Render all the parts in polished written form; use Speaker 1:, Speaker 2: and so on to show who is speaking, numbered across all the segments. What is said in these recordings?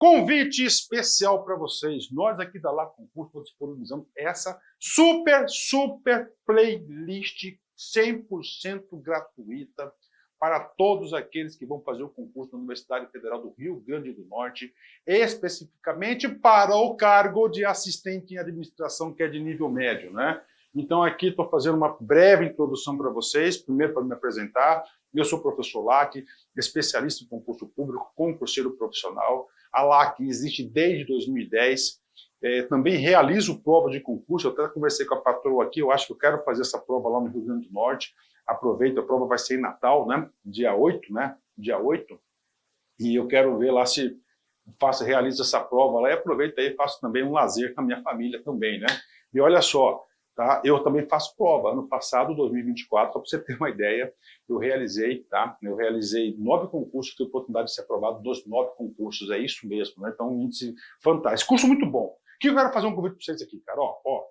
Speaker 1: Convite especial para vocês. Nós aqui da Lá Concurso disponibilizamos essa super playlist 100% gratuita para todos aqueles que vão fazer o concurso na Universidade Federal do Rio Grande do Norte, especificamente para o cargo de assistente em administração, que é de nível médio, né? Então aqui estou fazendo uma breve introdução para vocês, primeiro para me apresentar. Eu sou o professor LAC, especialista em concurso público, concurseiro profissional. A LAC existe desde 2010. Também realizo prova de concurso. Eu até conversei com a patroa aqui, eu acho que eu quero fazer essa prova lá no Rio Grande do Norte. Aproveito, a prova vai ser em Natal, né? Dia 8, né? Dia 8. E eu quero ver lá se realizo essa prova lá e aproveito aí e faço também um lazer com a minha família também, né? E olha só, tá? Eu também faço prova. Ano passado, 2024, só para você ter uma ideia, eu realizei, tá? Eu realizei 9 concursos, tive a oportunidade de ser aprovado dos 9 concursos, é isso mesmo, né? Então, um índice fantástico. Curso muito bom. O que eu quero fazer um convite para vocês aqui, cara? Ó.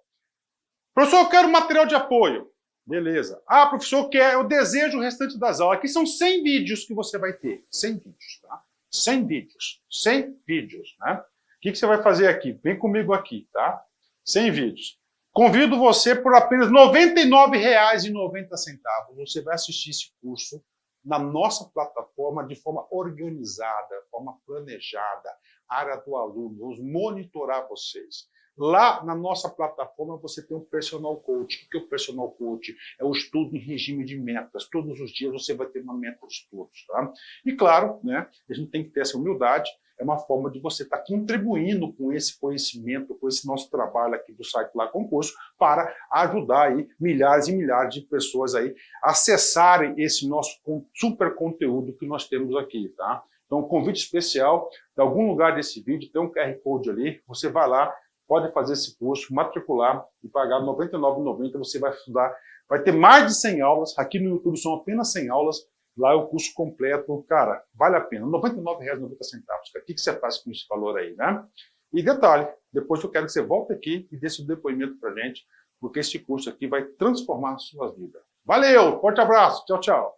Speaker 1: Professor, eu quero material de apoio. Beleza. Ah, professor, eu desejo o restante das aulas. Aqui são 100 vídeos que você vai ter. 100 vídeos, tá? 100 vídeos. 100 vídeos, né? O que você vai fazer aqui? Vem comigo aqui, tá? 100 vídeos. Convido você por apenas R$ 99,90. Você vai assistir esse curso na nossa plataforma de forma organizada, forma planejada, área do aluno, vamos monitorar vocês. Lá na nossa plataforma você tem um personal coach. O que é o personal coach? É o estudo em regime de metas. Todos os dias você vai ter uma meta de estudos, tá? E claro, né, a gente tem que ter essa humildade. É uma forma de você estar contribuindo com esse conhecimento, com esse nosso trabalho aqui do site Lá Concurso, para ajudar aí milhares e milhares de pessoas aí a acessarem esse nosso super conteúdo que nós temos aqui, tá? Então, um convite especial, de algum lugar desse vídeo, tem um QR Code ali, você vai lá, pode fazer esse curso, matricular e pagar R$ 99,90, você vai estudar, vai ter mais de 100 aulas, aqui no YouTube são apenas 100 aulas, lá é o curso completo, cara, vale a pena, R$ 99,90. O que você faz com esse valor aí, né? E detalhe, depois eu quero que você volte aqui e dê seu depoimento pra gente, porque esse curso aqui vai transformar a sua vida. Valeu, forte abraço, tchau, tchau.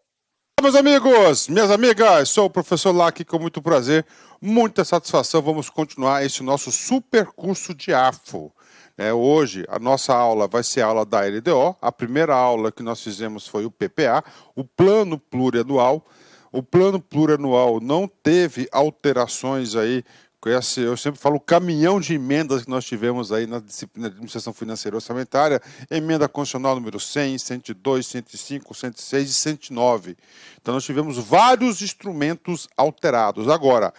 Speaker 2: Meus amigos, minhas amigas, sou o professor Lac, com muito prazer, muita satisfação, vamos continuar esse nosso super curso de AFO. Hoje a nossa aula vai ser a aula da LDO, a primeira aula que nós fizemos foi o PPA, o Plano Plurianual. O Plano Plurianual não teve alterações aí, eu sempre falo o caminhão de emendas que nós tivemos aí na disciplina de administração financeira orçamentária, emenda constitucional número 100, 102, 105, 106 e 109. Então nós tivemos vários instrumentos alterados. Agora,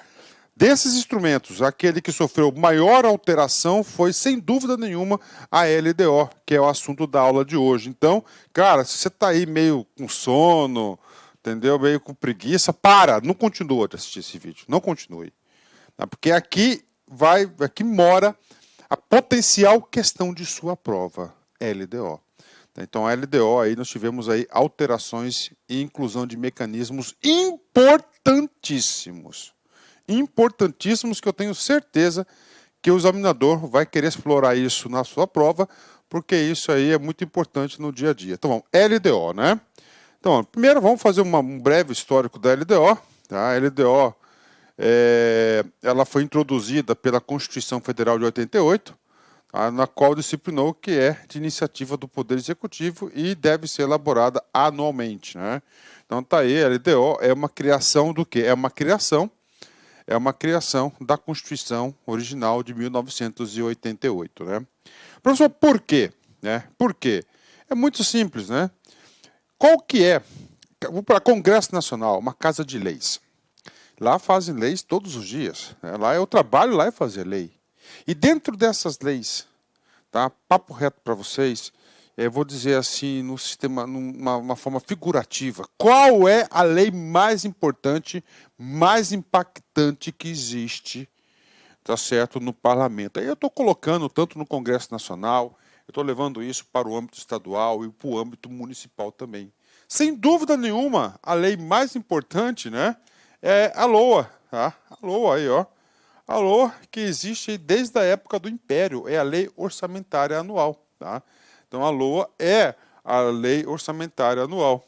Speaker 2: desses instrumentos, aquele que sofreu maior alteração foi, sem dúvida nenhuma, a LDO, que é o assunto da aula de hoje. Então, cara, se você está aí meio com sono, entendeu? Meio com preguiça, não continua de assistir esse vídeo, não continue. Porque aqui mora a potencial questão de sua prova, LDO. Então, a LDO, aí nós tivemos aí alterações e inclusão de mecanismos importantíssimos. Importantíssimos, que eu tenho certeza que o examinador vai querer explorar isso na sua prova, porque isso aí é muito importante no dia a dia. Então, vamos, LDO, né? Então, primeiro vamos fazer um breve histórico da LDO. Tá? A LDO, ela foi introduzida pela Constituição Federal de 88, tá? Na qual disciplinou que é de iniciativa do Poder Executivo e deve ser elaborada anualmente, né? Então tá aí, a LDO é uma criação do quê? É uma criação da Constituição original de 1988, né? Professor, por quê? Por quê? É muito simples, né? Qual que é? Vou para Congresso Nacional, uma casa de leis. Lá fazem leis todos os dias, né? Lá eu trabalho lá é fazer lei. E dentro dessas leis, tá? Papo reto para vocês, vou dizer assim, no sistema, numa forma figurativa, qual é a lei mais importante, mais impactante que existe, tá certo, no parlamento? Aí eu estou colocando tanto no Congresso Nacional, eu estou levando isso para o âmbito estadual e para o âmbito municipal também. Sem dúvida nenhuma, a lei mais importante, né, é a LOA, tá? A LOA aí, ó. A LOA que existe desde a época do Império, é a Lei Orçamentária Anual, tá? Então a LOA é a Lei Orçamentária Anual.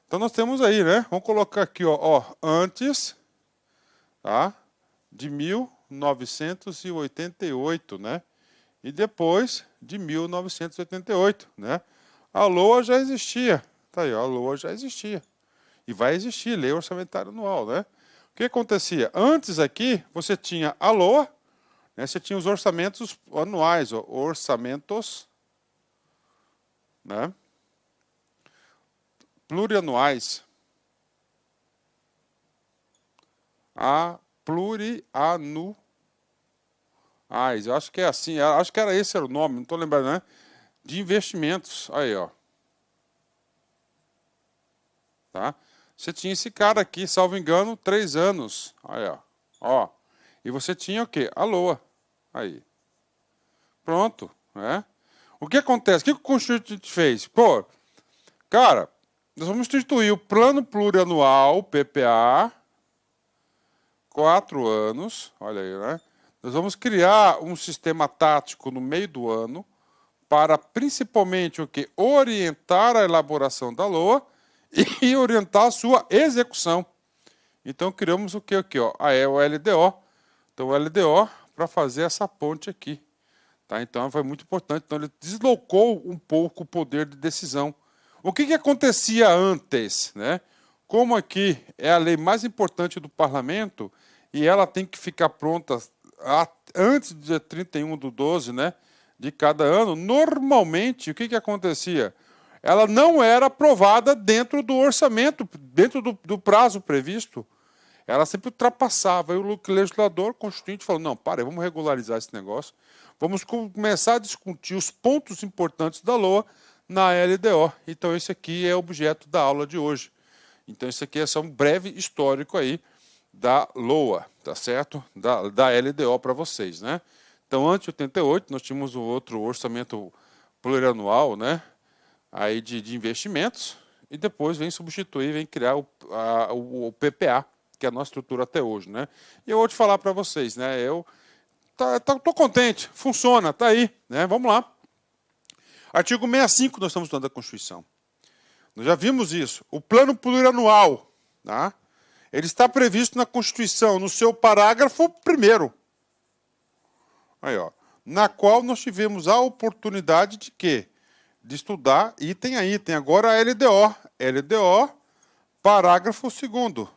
Speaker 2: Então nós temos aí, né? Vamos colocar aqui, ó antes, tá? De 1988, né? E depois de 1988, né? A LOA já existia. Tá aí, ó, a LOA já existia. E vai existir, Lei Orçamentária Anual, né? O que acontecia? Antes aqui, você tinha a LOA, né? Você tinha os orçamentos anuais, ó, orçamentos, né? Plurianuais. Plurianuais. Eu acho que é assim, acho que era esse era o nome, não estou lembrando, né? De investimentos. Aí, ó. Tá? Você tinha esse cara aqui, salvo engano, 3 anos. Aí, ó. E você tinha o quê? A LOA. Aí. Pronto, né? O que acontece? O que o Constituinte fez? Pô, cara, nós vamos instituir o Plano Plurianual, PPA, 4 anos, olha aí, né? Nós vamos criar um sistema tático no meio do ano para principalmente o que? Orientar a elaboração da LOA e orientar a sua execução. Então criamos o que aqui, ó? O LDO. Então o LDO para fazer essa ponte aqui. Tá? Então foi muito importante. Então ele deslocou um pouco o poder de decisão. O que acontecia antes, né? Como aqui é a lei mais importante do parlamento e ela tem que ficar pronta antes do dia 31/12, né, de cada ano, normalmente o que acontecia? Ela não era aprovada dentro do orçamento, dentro do prazo previsto. Ela sempre ultrapassava. E o legislador constituinte falou, não, vamos regularizar esse negócio. Vamos começar a discutir os pontos importantes da LOA na LDO. Então, esse aqui é objeto da aula de hoje. Então, esse aqui é só um breve histórico aí da LOA, tá certo? Da LDO para vocês, né? Então, antes de 88, nós tínhamos o outro orçamento plurianual, né? Aí de investimentos, e depois vem substituir, vem criar o PPA, que é a nossa estrutura até hoje, né? E eu vou te falar para vocês, né? Eu tô contente, funciona, tá aí, né? Vamos lá. Artigo 65, nós estamos estudando da Constituição. Nós já vimos isso. O plano plurianual, tá? Ele está previsto na Constituição, no seu parágrafo 1º. Aí, ó. Na qual nós tivemos a oportunidade de quê? De estudar item a item. Agora a LDO. LDO, parágrafo 2º.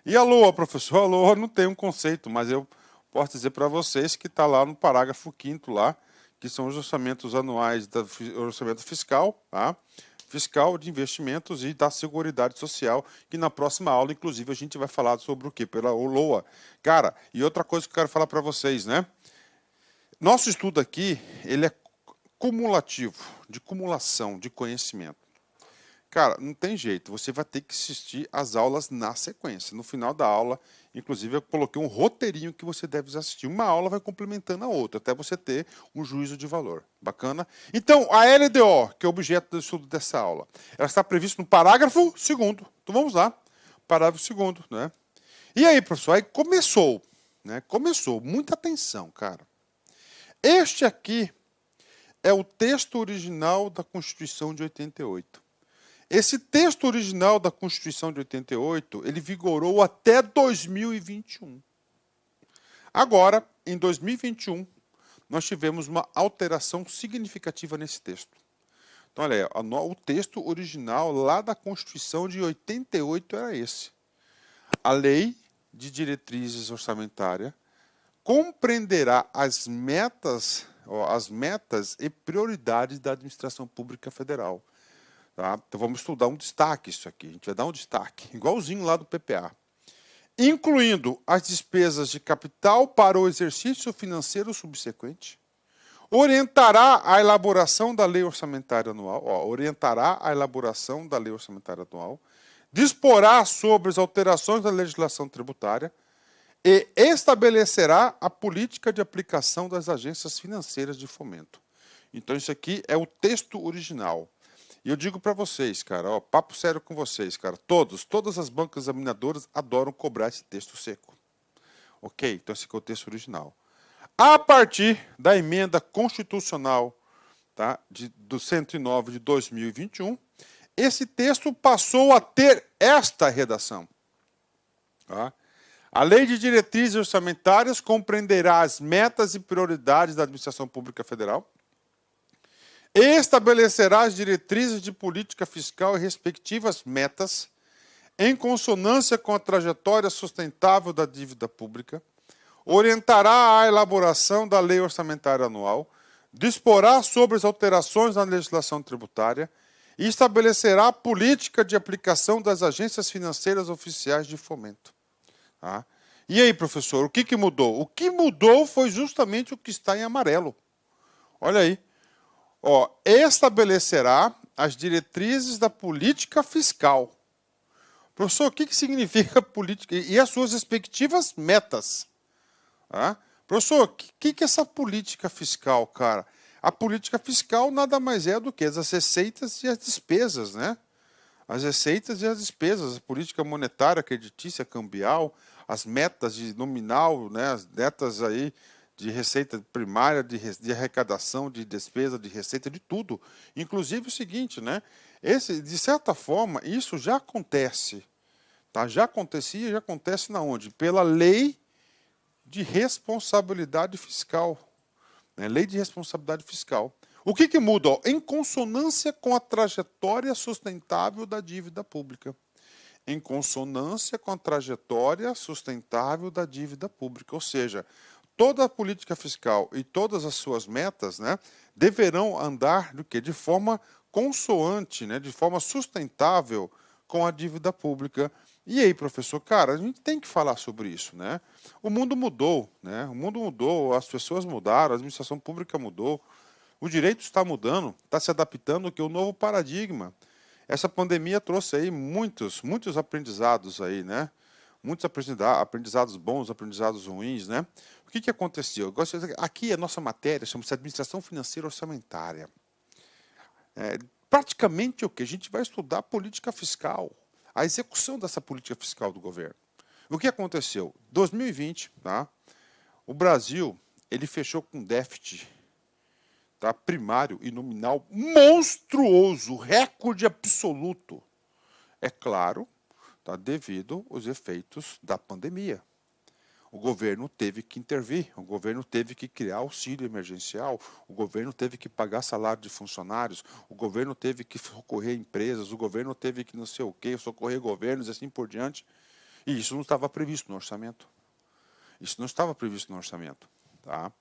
Speaker 2: E a LOA, professor? A LOA não tem um conceito, mas eu posso dizer para vocês que está lá no parágrafo 5º lá, que são os orçamentos anuais do orçamento fiscal, tá? Fiscal, de investimentos e da Seguridade Social, que na próxima aula, inclusive, a gente vai falar sobre o quê? Pela LOA. Cara, e outra coisa que eu quero falar para vocês, né? Nosso estudo aqui, ele é cumulativo, de cumulação de conhecimento. Cara, não tem jeito, você vai ter que assistir as aulas na sequência. No final da aula, inclusive, eu coloquei um roteirinho que você deve assistir. Uma aula vai complementando a outra, até você ter um juízo de valor. Bacana? Então, a LDO, que é o objeto do estudo dessa aula, ela está prevista no parágrafo 2º. Então, vamos lá. Parágrafo 2º, né? E aí, professor, aí começou, né? Começou. Muita atenção, cara. Este aqui é o texto original da Constituição de 88. Esse texto original da Constituição de 88, ele vigorou até 2021. Agora, em 2021, nós tivemos uma alteração significativa nesse texto. Então, olha aí, o texto original lá da Constituição de 88 era esse. A Lei de Diretrizes Orçamentárias compreenderá as metas e prioridades da administração pública federal. Tá? Então vamos estudar um destaque isso aqui. A gente vai dar um destaque, igualzinho lá do PPA. Incluindo as despesas de capital para o exercício financeiro subsequente. Orientará a elaboração da Lei Orçamentária Anual. Orientará a elaboração da Lei Orçamentária Anual. Disporá sobre as alterações da legislação tributária. E estabelecerá a política de aplicação das agências financeiras de fomento. Então isso aqui é o texto original. E eu digo para vocês, cara, ó, papo sério com vocês, cara, todas as bancas examinadoras adoram cobrar esse texto seco. Ok? Então esse aqui é o texto original. A partir da emenda constitucional, tá, do 109 de 2021, esse texto passou a ter esta redação. Tá? A Lei de Diretrizes Orçamentárias compreenderá as metas e prioridades da administração pública federal, estabelecerá as diretrizes de política fiscal e respectivas metas, em consonância com a trajetória sustentável da dívida pública, orientará a elaboração da lei orçamentária anual, disporá sobre as alterações na legislação tributária e estabelecerá a política de aplicação das agências financeiras oficiais de fomento. Tá? E aí, professor, o que mudou? O que mudou foi justamente o que está em amarelo. Olha aí. Ó, estabelecerá as diretrizes da política fiscal. Professor, o que significa política? E as suas respectivas metas. Tá? Professor, o que é essa política fiscal, cara? A política fiscal nada mais é do que as receitas e as despesas, né? As receitas e as despesas, a política monetária, creditícia, cambial, as metas de nominal, né? As metas aí de receita primária, de arrecadação, de despesa, de receita, de tudo. Inclusive o seguinte, né? De certa forma, isso já acontece. Tá? Já acontecia, já acontece na onde? Pela lei de responsabilidade fiscal. Né? Lei de responsabilidade fiscal. O que muda? Ó, em consonância com a trajetória sustentável da dívida pública. Em consonância com a trajetória sustentável da dívida pública. Ou seja, toda a política fiscal e todas as suas metas, né, deverão andar do quê? De forma consoante, né, de forma sustentável com a dívida pública. E aí, professor, cara, a gente tem que falar sobre isso, né? O mundo mudou, né? O mundo mudou, as pessoas mudaram, a administração pública mudou, o direito está mudando, está se adaptando ao novo paradigma. Essa pandemia trouxe aí muitos aprendizados aí, né? Muitos aprendizados bons, aprendizados ruins, né? O que aconteceu? Aqui a nossa matéria chama-se Administração Financeira Orçamentária. Praticamente o que? A gente vai estudar política fiscal, a execução dessa política fiscal do governo. O que aconteceu? 2020, tá? O Brasil ele fechou com déficit, tá? Primário e nominal monstruoso, recorde absoluto. É claro, tá? Devido aos efeitos da pandemia. O governo teve que intervir, o governo teve que criar auxílio emergencial, o governo teve que pagar salário de funcionários, o governo teve que socorrer empresas, o governo teve que não sei o quê, socorrer governos e assim por diante. E isso não estava previsto no orçamento. Isso não estava previsto no orçamento. Tá?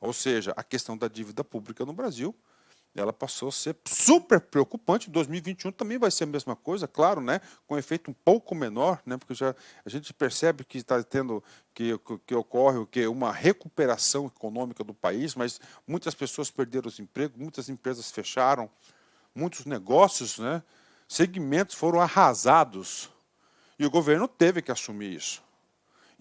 Speaker 2: Ou seja, a questão da dívida pública no Brasil, ela passou a ser super preocupante. 2021 também vai ser a mesma coisa, claro, né? Com efeito um pouco menor, né? Porque já a gente percebe que está tendo que ocorre o que uma recuperação econômica do país, mas muitas pessoas perderam os empregos, muitas empresas fecharam, muitos negócios, né? Segmentos foram arrasados e o governo teve que assumir isso.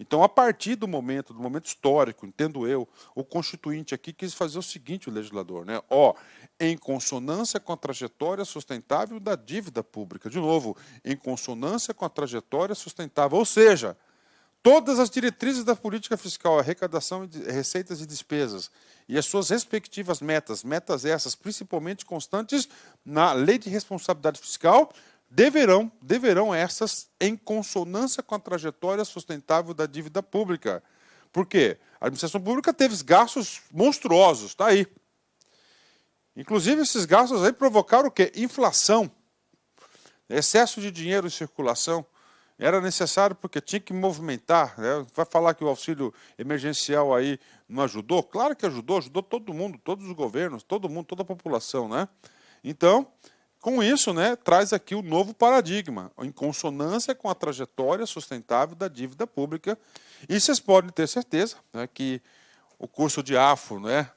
Speaker 2: Então, a partir do momento histórico, entendo eu, o constituinte aqui quis fazer o seguinte, o legislador, né? Ó, em consonância com a trajetória sustentável da dívida pública. De novo, em consonância com a trajetória sustentável. Ou seja, todas as diretrizes da política fiscal, arrecadação, receitas e despesas, e as suas respectivas metas essas, principalmente constantes na Lei de Responsabilidade Fiscal, deverão essas em consonância com a trajetória sustentável da dívida pública. Por quê? A administração pública teve gastos monstruosos, está aí. Inclusive, esses gastos aí provocaram o quê? Inflação, excesso de dinheiro em circulação. Era necessário porque tinha que movimentar, né? Vai falar que o auxílio emergencial aí não ajudou? Claro que ajudou todo mundo, todos os governos, todo mundo, toda a população, né? Então, com isso, né, traz aqui o novo paradigma, em consonância com a trajetória sustentável da dívida pública. E vocês podem ter certeza, né, que o curso de AFO, né,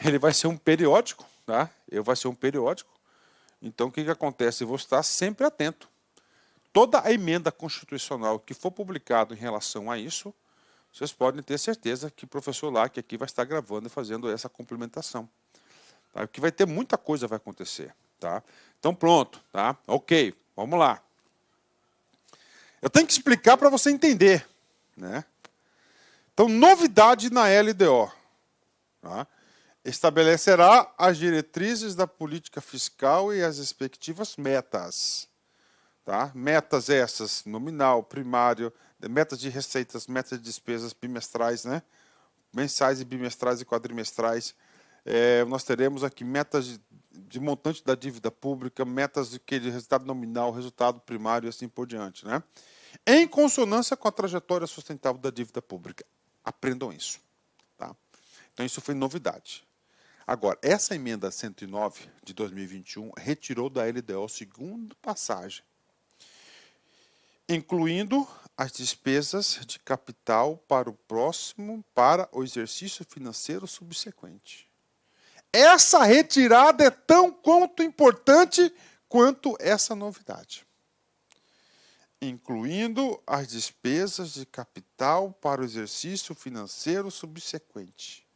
Speaker 2: ele vai ser um periódico, tá? Vai ser um periódico. Então, o que acontece? Eu vou estar sempre atento. Toda a emenda constitucional que for publicada em relação a isso, vocês podem ter certeza que o professor Lac aqui vai estar gravando e fazendo essa complementação. Tá? Porque vai ter muita coisa vai acontecer. Tá? Então pronto, tá? Ok, vamos lá. Eu tenho que explicar para você entender, né? Então, novidade na LDO. Tá? Estabelecerá as diretrizes da política fiscal e as respectivas metas. Tá? Metas essas, nominal, primário, metas de receitas, metas de despesas bimestrais, né? Mensais e bimestrais e quadrimestrais. Nós teremos aqui metas de montante da dívida pública, metas de resultado nominal, resultado primário e assim por diante, né? Em consonância com a trajetória sustentável da dívida pública. Aprendam isso. Tá? Então, isso foi novidade. Agora, essa emenda 109 de 2021 retirou da LDO segunda passagem, incluindo as despesas de capital para o exercício financeiro subsequente. Essa retirada é tão quanto importante quanto essa novidade. Incluindo as despesas de capital para o exercício financeiro subsequente.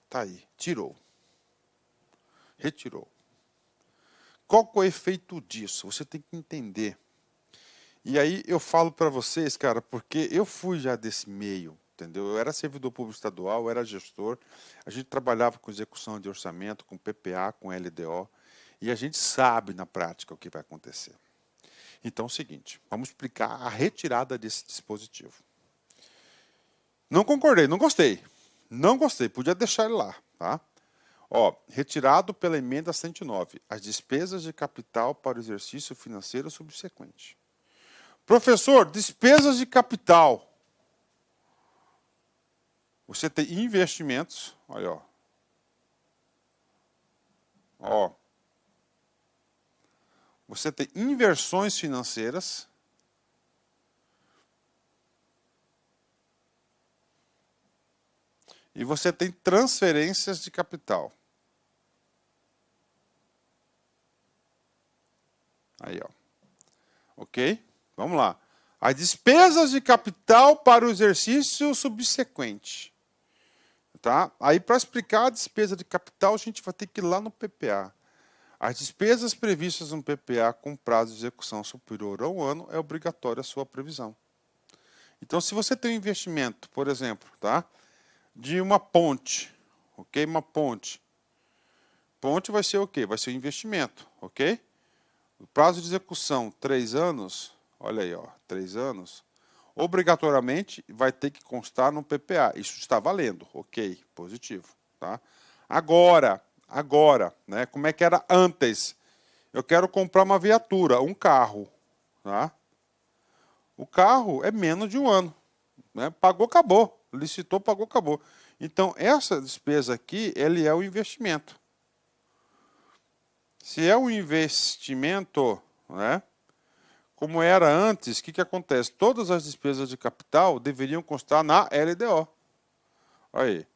Speaker 2: Está aí, tirou. Retirou. Qual que é o efeito disso? Você tem que entender. E aí eu falo para vocês, cara, porque eu fui já desse meio, entendeu? Eu era servidor público estadual, eu era gestor, a gente trabalhava com execução de orçamento, com PPA, com LDO, e a gente sabe na prática o que vai acontecer. Então é o seguinte, vamos explicar a retirada desse dispositivo. Não concordei, não gostei. Não gostei, podia deixar ele lá, tá? Ó, retirado pela emenda 109, as despesas de capital para o exercício financeiro subsequente. Professor, despesas de capital. Você tem investimentos, olha, ó. Ó. Você tem inversões financeiras. E você tem transferências de capital. Aí, ó. Ok? Vamos lá. As despesas de capital para o exercício subsequente. Tá? Aí, para explicar a despesa de capital, a gente vai ter que ir lá no PPA. As despesas previstas no PPA com prazo de execução superior a um ano é obrigatória a sua previsão. Então, se você tem um investimento, por exemplo, tá? De uma ponte, ok? Uma ponte. Ponte vai ser o quê? Vai ser um investimento, ok? O prazo de execução, 3 anos, olha aí, ó, 3 anos, obrigatoriamente vai ter que constar no PPA. Isso está valendo, ok, positivo, tá? Agora, né, como é que era antes? Eu quero comprar uma viatura, um carro, tá? O carro é menos de um ano, né? Pagou, acabou. Licitou, pagou, acabou. Então, essa despesa aqui, ele é o investimento. Se é um investimento, né, como era antes, o que acontece? Todas as despesas de capital deveriam constar na LDO. Olha aí.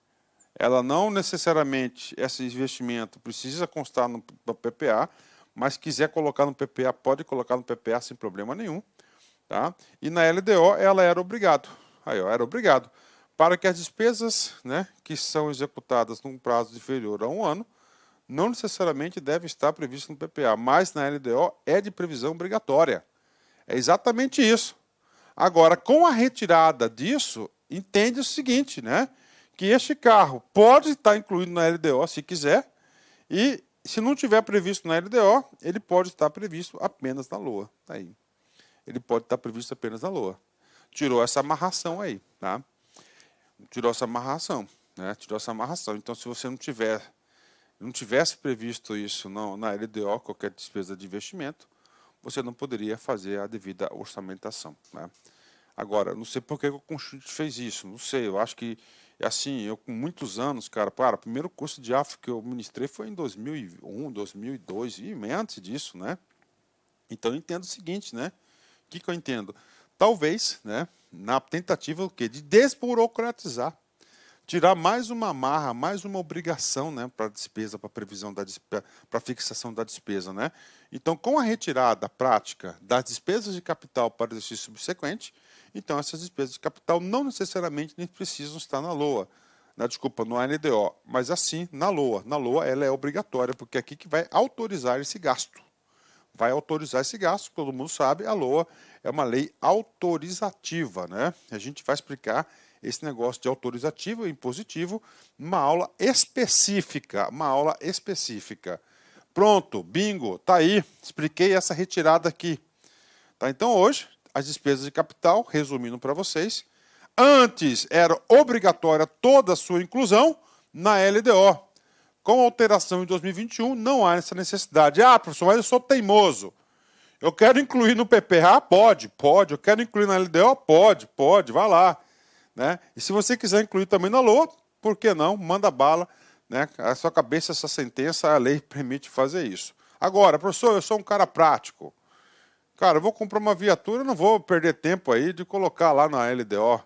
Speaker 2: Ela não necessariamente, esse investimento precisa constar no PPA, mas se quiser colocar no PPA, pode colocar no PPA sem problema nenhum. Tá? E na LDO, ela era obrigado. Aí, ó, era obrigado. Para que as despesas, né, que são executadas num prazo inferior a um ano, não necessariamente deve estar previsto no PPA, mas na LDO é de previsão obrigatória. É exatamente isso. Agora, com a retirada disso, entende o seguinte, né, que este carro pode estar incluído na LDO se quiser, e se não tiver previsto na LDO, ele pode estar previsto apenas na LOA. Aí. Ele pode estar previsto apenas na LOA. Tirou essa amarração aí, tá? Tirou essa amarração, né? Tirou essa amarração. Então, se você não tivesse previsto isso na LDO, qualquer despesa de investimento, você não poderia fazer a devida orçamentação, né? Agora, não sei por que o Constituinte fez isso, não sei, eu acho que, assim, eu com muitos anos, cara, o primeiro curso de AFO que eu ministrei foi em 2001, 2002, e antes disso, né? Então, eu entendo o seguinte, né? O que eu entendo? Talvez, né, na tentativa o quê? De desburocratizar, tirar mais uma amarra, mais uma obrigação, né, para a despesa, para a previsão da despesa, para a fixação da despesa, né? Então, com a retirada prática das despesas de capital para o exercício subsequente, então essas despesas de capital não necessariamente nem precisam estar na LOA, desculpa, no LDO, mas assim na LOA. Na LOA ela é obrigatória, porque é aqui que vai autorizar esse gasto. Vai autorizar esse gasto, todo mundo sabe, a LOA é uma lei autorizativa, né? A gente vai explicar esse negócio de autorizativo e impositivo numa aula específica, Pronto, bingo, tá aí, expliquei essa retirada aqui. Tá? Então hoje as despesas de capital, resumindo para vocês. Antes era obrigatória toda a sua inclusão na LDO. Com a alteração em 2021, não há essa necessidade. Ah, professor, mas eu sou teimoso. Eu quero incluir no PPA? Pode. Eu quero incluir na LDO? Pode, vai lá. Né? E se você quiser incluir também na LOA, por que não? Manda bala. Né? A sua cabeça, essa sentença, a lei permite fazer isso. Agora, professor, eu sou um cara prático. Cara, eu vou comprar uma viatura, não vou perder tempo aí de colocar lá na LDO.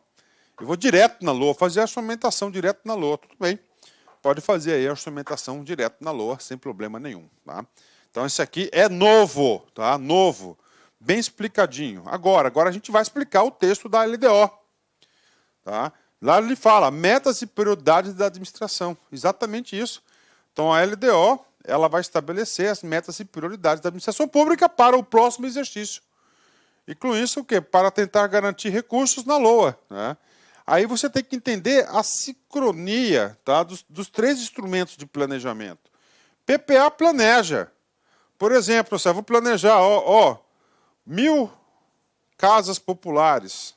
Speaker 2: Eu vou direto na LOA, fazer a orçamentação direto na LOA, tudo bem. Pode fazer aí a orçamentação direto na LOA, sem problema nenhum. Tá? Então, esse aqui é novo, tá? Novo, bem explicadinho. Agora a gente vai explicar o texto da LDO. Tá? Lá ele fala metas e prioridades da administração. Exatamente isso. Então, a LDO ela vai estabelecer as metas e prioridades da administração pública para o próximo exercício. E com isso, o quê? Para tentar garantir recursos na LOA. Né? Aí você tem que entender a sincronia, tá, dos três instrumentos de planejamento. PPA planeja. Por exemplo, eu vou planejar 1.000 casas populares.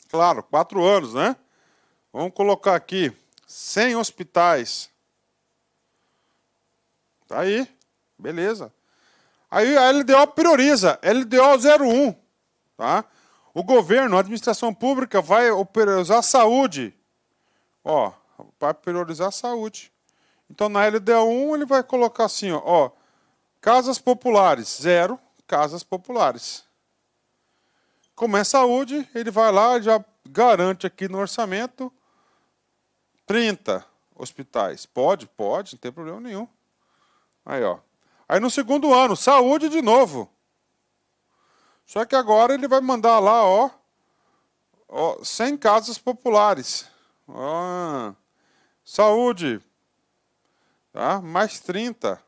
Speaker 2: Claro, 4 anos, né? Vamos colocar aqui 100 hospitais. Tá aí, beleza. Aí a LDO prioriza, LDO 01. Tá? O governo, a administração pública vai priorizar a saúde. Vai priorizar a saúde. Então na LDO 1 ele vai colocar assim, casas populares, 0 casas populares. Como é saúde, ele vai lá e já garante aqui no orçamento 30 hospitais. Pode, não tem problema nenhum. Aí, Aí no segundo ano, saúde de novo. Só que agora ele vai mandar lá, 100 casas populares. Saúde. Tá? Mais 30.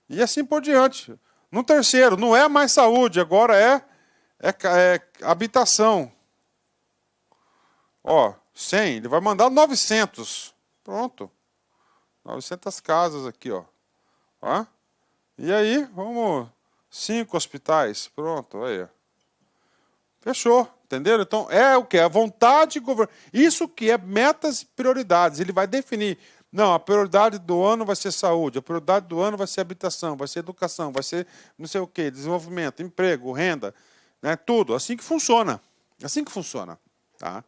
Speaker 2: E assim por diante. No terceiro, não é mais saúde, agora é habitação. 100, ele vai mandar 900. Pronto. 900 casas aqui, E aí, vamos 5 hospitais. Pronto, aí. Fechou, entenderam? Então, é o que? A vontade de governo. Isso que é metas e prioridades. Ele vai definir. Não, a prioridade do ano vai ser saúde, a prioridade do ano vai ser habitação, vai ser educação, vai ser não sei o quê, desenvolvimento, emprego, renda, né, tudo. Assim que funciona. Assim que funciona. Tá?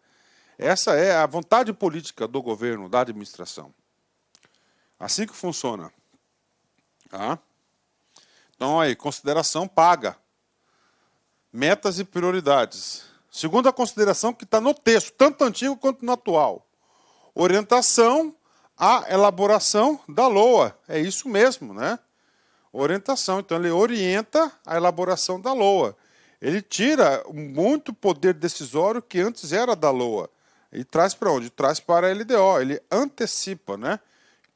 Speaker 2: Essa é a vontade política do governo, da administração. Assim que funciona. Tá? Então, aí, consideração paga. Metas e prioridades. Segunda consideração que está no texto, tanto antigo quanto no atual. Orientação à elaboração da LOA. É isso mesmo, né? Orientação. Então, ele orienta a elaboração da LOA. Ele tira muito poder decisório que antes era da LOA. E traz para onde? Traz para a LDO. Ele antecipa, né?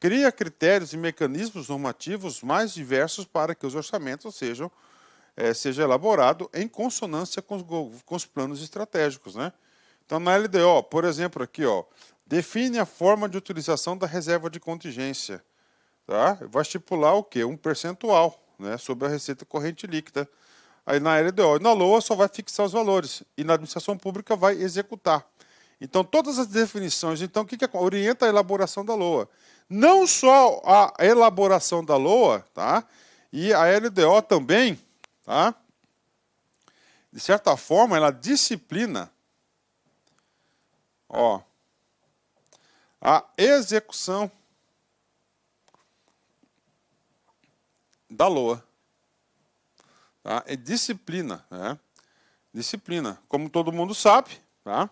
Speaker 2: Cria critérios e mecanismos normativos mais diversos para que os orçamentos seja elaborado em consonância com os planos estratégicos. Né? Então, na LDO, por exemplo, aqui, define a forma de utilização da reserva de contingência. Tá? Vai estipular o quê? Um percentual, né, sobre a receita corrente líquida. Aí na LDO e na LOA só vai fixar os valores. E na administração pública vai executar. Então, todas as definições, então, o que orienta a elaboração da LOA? Não só a elaboração da LOA, tá? E a LDO também, tá? De certa forma, ela disciplina a execução da LOA. Tá? É disciplina, né? Disciplina. Como todo mundo sabe, tá?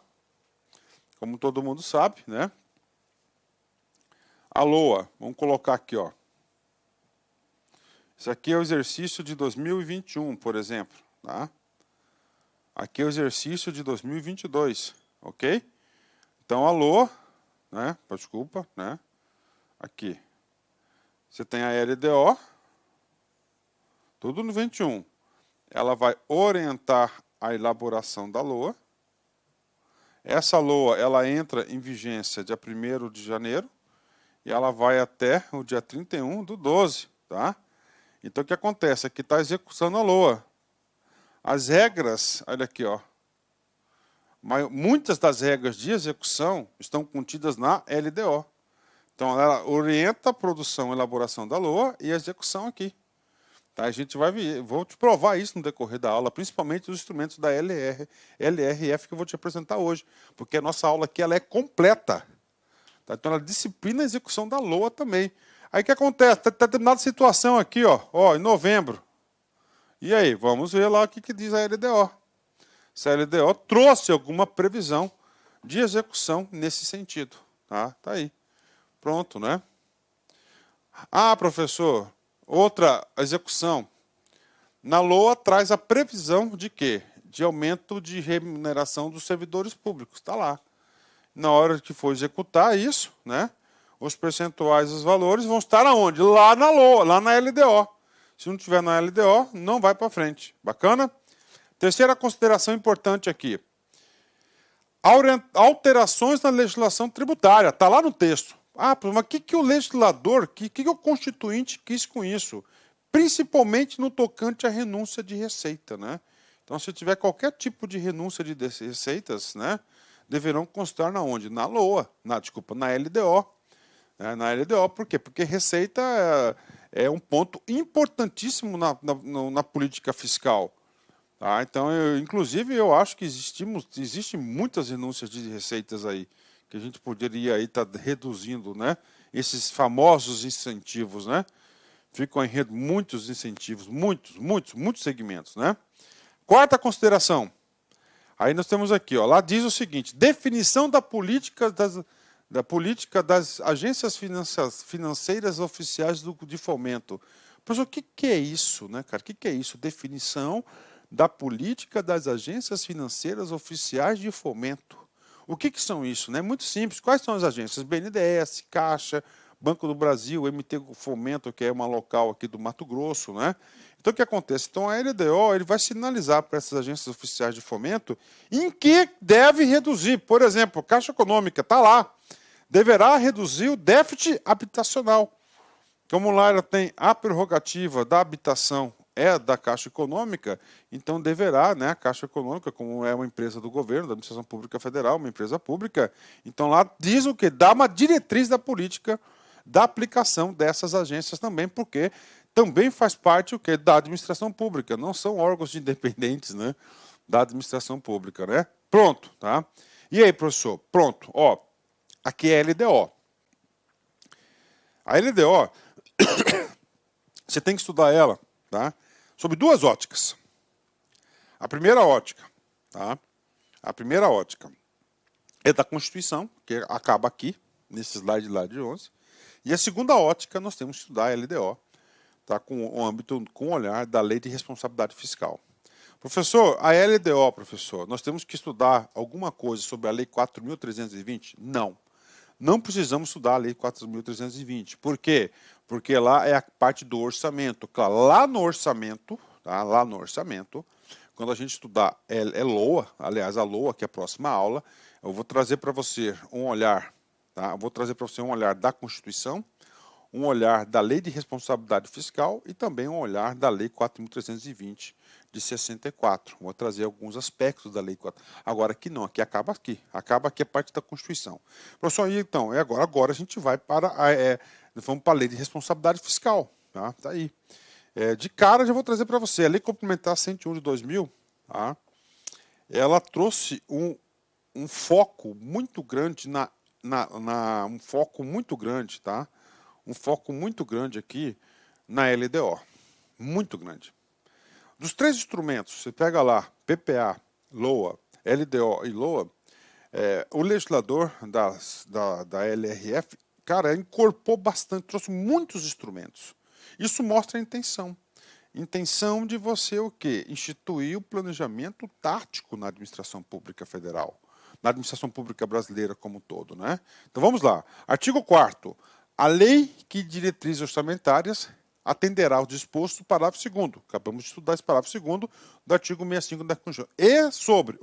Speaker 2: Como todo mundo sabe, né? A LOA, vamos colocar aqui, Isso aqui é o exercício de 2021, por exemplo, tá? Aqui é o exercício de 2022, ok? Então, a LOA, né? Desculpa, né? Aqui. Você tem a LDO, tudo no 21. Ela vai orientar a elaboração da LOA. Essa LOA, ela entra em vigência dia 1º de janeiro. e ela vai até o dia 31/12, tá? Então, o que acontece? Aqui está a execução na LOA. As regras, olha aqui, ó. Muitas das regras de execução estão contidas na LDO. Então, ela orienta a produção e elaboração da LOA e a execução aqui. Tá? A gente vai ver, vou te provar isso no decorrer da aula, principalmente os instrumentos da LRF que eu vou te apresentar hoje, porque a nossa aula aqui ela é completa. Tá? Então, ela disciplina a execução da LOA também. Aí o que acontece? Está determinada situação aqui, ó, em novembro. E aí, vamos ver lá o que diz a LDO. Se a LDO trouxe alguma previsão de execução nesse sentido. Tá aí. Pronto, né? Ah, professor, outra execução. Na LOA traz a previsão de quê? De aumento de remuneração dos servidores públicos. Está lá. Na hora que for executar isso, né? Os percentuais, os valores vão estar aonde? Lá na LOA, lá na LDO. Se não tiver na LDO, não vai para frente. Bacana? Terceira consideração importante aqui. Alterações na legislação tributária. Está lá no texto. Ah, mas o que o legislador, o que o constituinte quis com isso? Principalmente no tocante à renúncia de receita, né? Então, se tiver qualquer tipo de renúncia de receitas, né, deverão constar na onde? Na LOA, na LDO. Na LDO, por quê? Porque receita é um ponto importantíssimo na política fiscal. Tá? Então, inclusive, eu acho que existem muitas renúncias de receitas aí, que a gente poderia aí estar reduzindo, né? Esses famosos incentivos, né? Ficam em muitos incentivos, muitos segmentos, né? Quarta consideração. Aí nós temos aqui, ó, lá diz o seguinte: definição da política das agências financeiras oficiais de fomento. Mas o que é isso, né, cara? O que é isso? Definição da política das agências financeiras oficiais de fomento. O que são isso? Né? Muito simples. Quais são as agências? BNDES, Caixa, Banco do Brasil, MT Fomento, que é uma local aqui do Mato Grosso. Né? Então, o que acontece? Então, a LDO ele vai sinalizar para essas agências oficiais de fomento em que deve reduzir. Por exemplo, Caixa Econômica está lá. Deverá reduzir o déficit habitacional. Como lá ela tem a prerrogativa da habitação da Caixa Econômica, então deverá, né, a Caixa Econômica, como é uma empresa do governo, da Administração Pública Federal, uma empresa pública, então lá diz o que? Dá uma diretriz da política da aplicação dessas agências também, porque também faz parte o que? Da administração pública, não são órgãos independentes, né, da administração pública, né? Pronto, tá? E aí, professor? Pronto, ó, aqui é a LDO. A LDO, você tem que estudar ela, tá? Sob duas óticas. A primeira ótica, tá? A primeira ótica é da Constituição, que acaba aqui, nesse slide lá de 11. E a segunda ótica, nós temos que estudar a LDO, tá? Com o âmbito, com o olhar da Lei de Responsabilidade Fiscal. Professor, a LDO, professor, nós temos que estudar alguma coisa sobre a Lei 4.320? Não. Não precisamos estudar a Lei 4.320. Por quê? Porque lá é a parte do orçamento. Claro, lá no orçamento, tá? Lá no orçamento, quando a gente estudar LOA, aliás, a LOA, que é a próxima aula, eu vou trazer para você um olhar, tá? Eu vou trazer para você um olhar da Constituição, um olhar da Lei de Responsabilidade Fiscal e também um olhar da Lei 4.320 de 64. Vou trazer alguns aspectos da Lei 4. Agora aqui não, aqui acaba a parte da Constituição. Professor, então, agora a gente vai para vamos para a Lei de Responsabilidade Fiscal. Tá aí. De cara, já vou trazer para você. A Lei Complementar 101 de 2000, tá? Ela trouxe um foco muito grande um foco muito grande, tá? Um foco muito grande aqui na LDO. Muito grande. Dos três instrumentos, você pega lá PPA, LOA, LDO e LOA, o legislador da LRF, cara, incorporou bastante, trouxe muitos instrumentos. Isso mostra a intenção. Intenção de você o quê? Instituir o planejamento tático na administração pública federal, na administração pública brasileira como um todo, né? Então vamos lá. Artigo 4º. A lei que diretrizes orçamentárias atenderá ao disposto do parágrafo 2º. Acabamos de estudar esse parágrafo 2º do artigo 65 da Constituição. E sobre,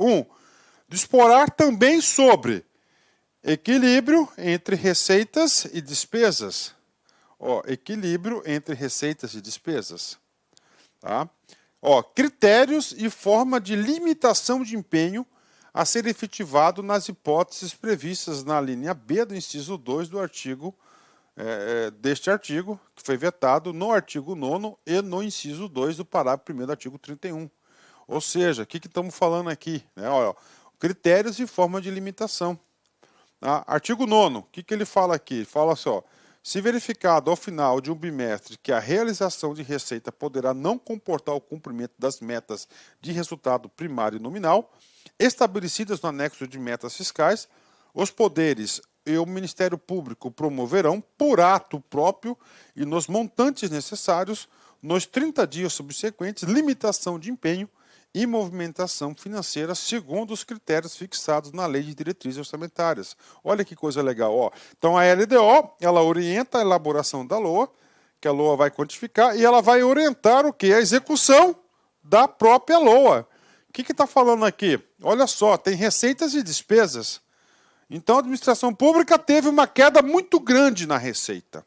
Speaker 2: disporá também sobre Equilíbrio entre receitas e despesas. Ó, equilíbrio entre receitas e despesas. Tá? Ó, critérios e forma de limitação de empenho a ser efetivado nas hipóteses previstas na linha B do inciso 2 do artigo, deste artigo, que foi vetado no artigo 9º e no inciso 2 do parágrafo 1º do artigo 31. Ou seja, o que estamos falando aqui? Né? Ó, critérios e forma de limitação. Artigo 9º, o que ele fala aqui? Ele fala assim, ó, se verificado ao final de um bimestre que a realização de receita poderá não comportar o cumprimento das metas de resultado primário e nominal, estabelecidas no anexo de metas fiscais, os poderes e o Ministério Público promoverão, por ato próprio e nos montantes necessários, nos 30 dias subsequentes, limitação de empenho e movimentação financeira segundo os critérios fixados na Lei de Diretrizes Orçamentárias. Olha que coisa legal. Ó. Então, a LDO, ela orienta a elaboração da LOA, que a LOA vai quantificar, e ela vai orientar o quê? A execução da própria LOA. O que está falando aqui? Olha só, tem receitas e despesas. Então, a administração pública teve uma queda muito grande na receita.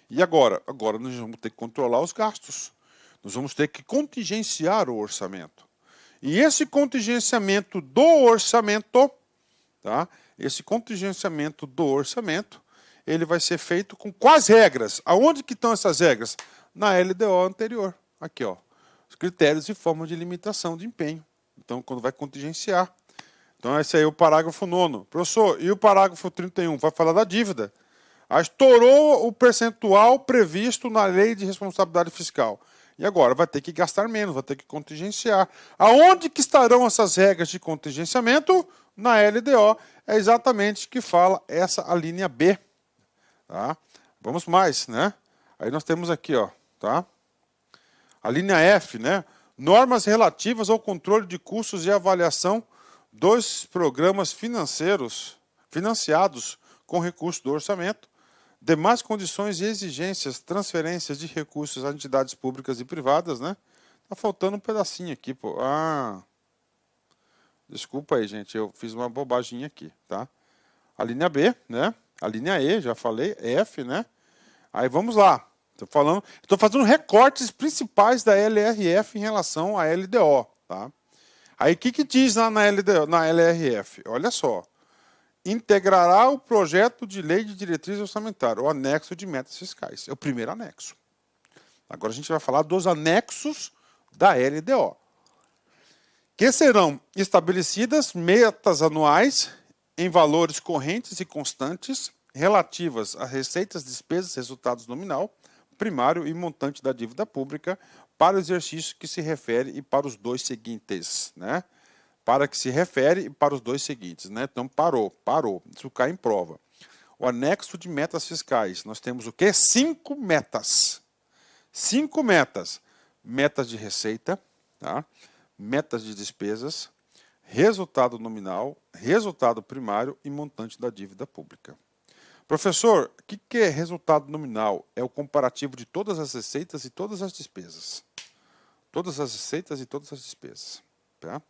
Speaker 2: E agora? Agora nós vamos ter que controlar os gastos. Nós vamos ter que contingenciar o orçamento. E esse contingenciamento do orçamento, tá? Esse contingenciamento do orçamento, ele vai ser feito com quais regras? Aonde que estão essas regras? Na LDO anterior. Aqui, ó. Os critérios e forma de limitação de empenho. Então, quando vai contingenciar. Então, esse aí é o parágrafo 9º. Professor, e o parágrafo 31? Vai falar da dívida. Estourou o percentual previsto na Lei de Responsabilidade Fiscal. E agora vai ter que gastar menos, vai ter que contingenciar. Aonde que estarão essas regras de contingenciamento? Na LDO. É exatamente que fala a linha B. Tá? Vamos mais, né? Aí nós temos aqui, ó, tá? A linha F, né? Normas relativas ao controle de custos e avaliação dos programas financiados com recursos do orçamento. Demais condições e exigências, transferências de recursos a entidades públicas e privadas, né? Tá faltando um pedacinho aqui, pô. Desculpa aí, gente, eu fiz uma bobagem aqui, tá? A linha B, né? A linha E, já falei, F, né? Aí vamos lá. Estou fazendo recortes principais da LRF em relação à LDO, tá? Aí o que diz lá na LRF? Olha só. Integrará o projeto de lei de diretriz orçamentária, o anexo de metas fiscais. É o primeiro anexo. Agora a gente vai falar dos anexos da LDO. Que serão estabelecidas metas anuais em valores correntes e constantes relativas a receitas, despesas, resultados nominal, primário e montante da dívida pública para o exercício que se refere e para os dois seguintes, né? Para que se refere e para os dois seguintes, né? Então, parou. Isso cai em prova. O anexo de metas fiscais. Nós temos o quê? 5 metas. 5 metas. Metas de receita, tá? Metas de despesas, resultado nominal, resultado primário e montante da dívida pública. Professor, o que é resultado nominal? É o comparativo de todas as receitas e todas as despesas. Todas as receitas e todas as despesas, tá?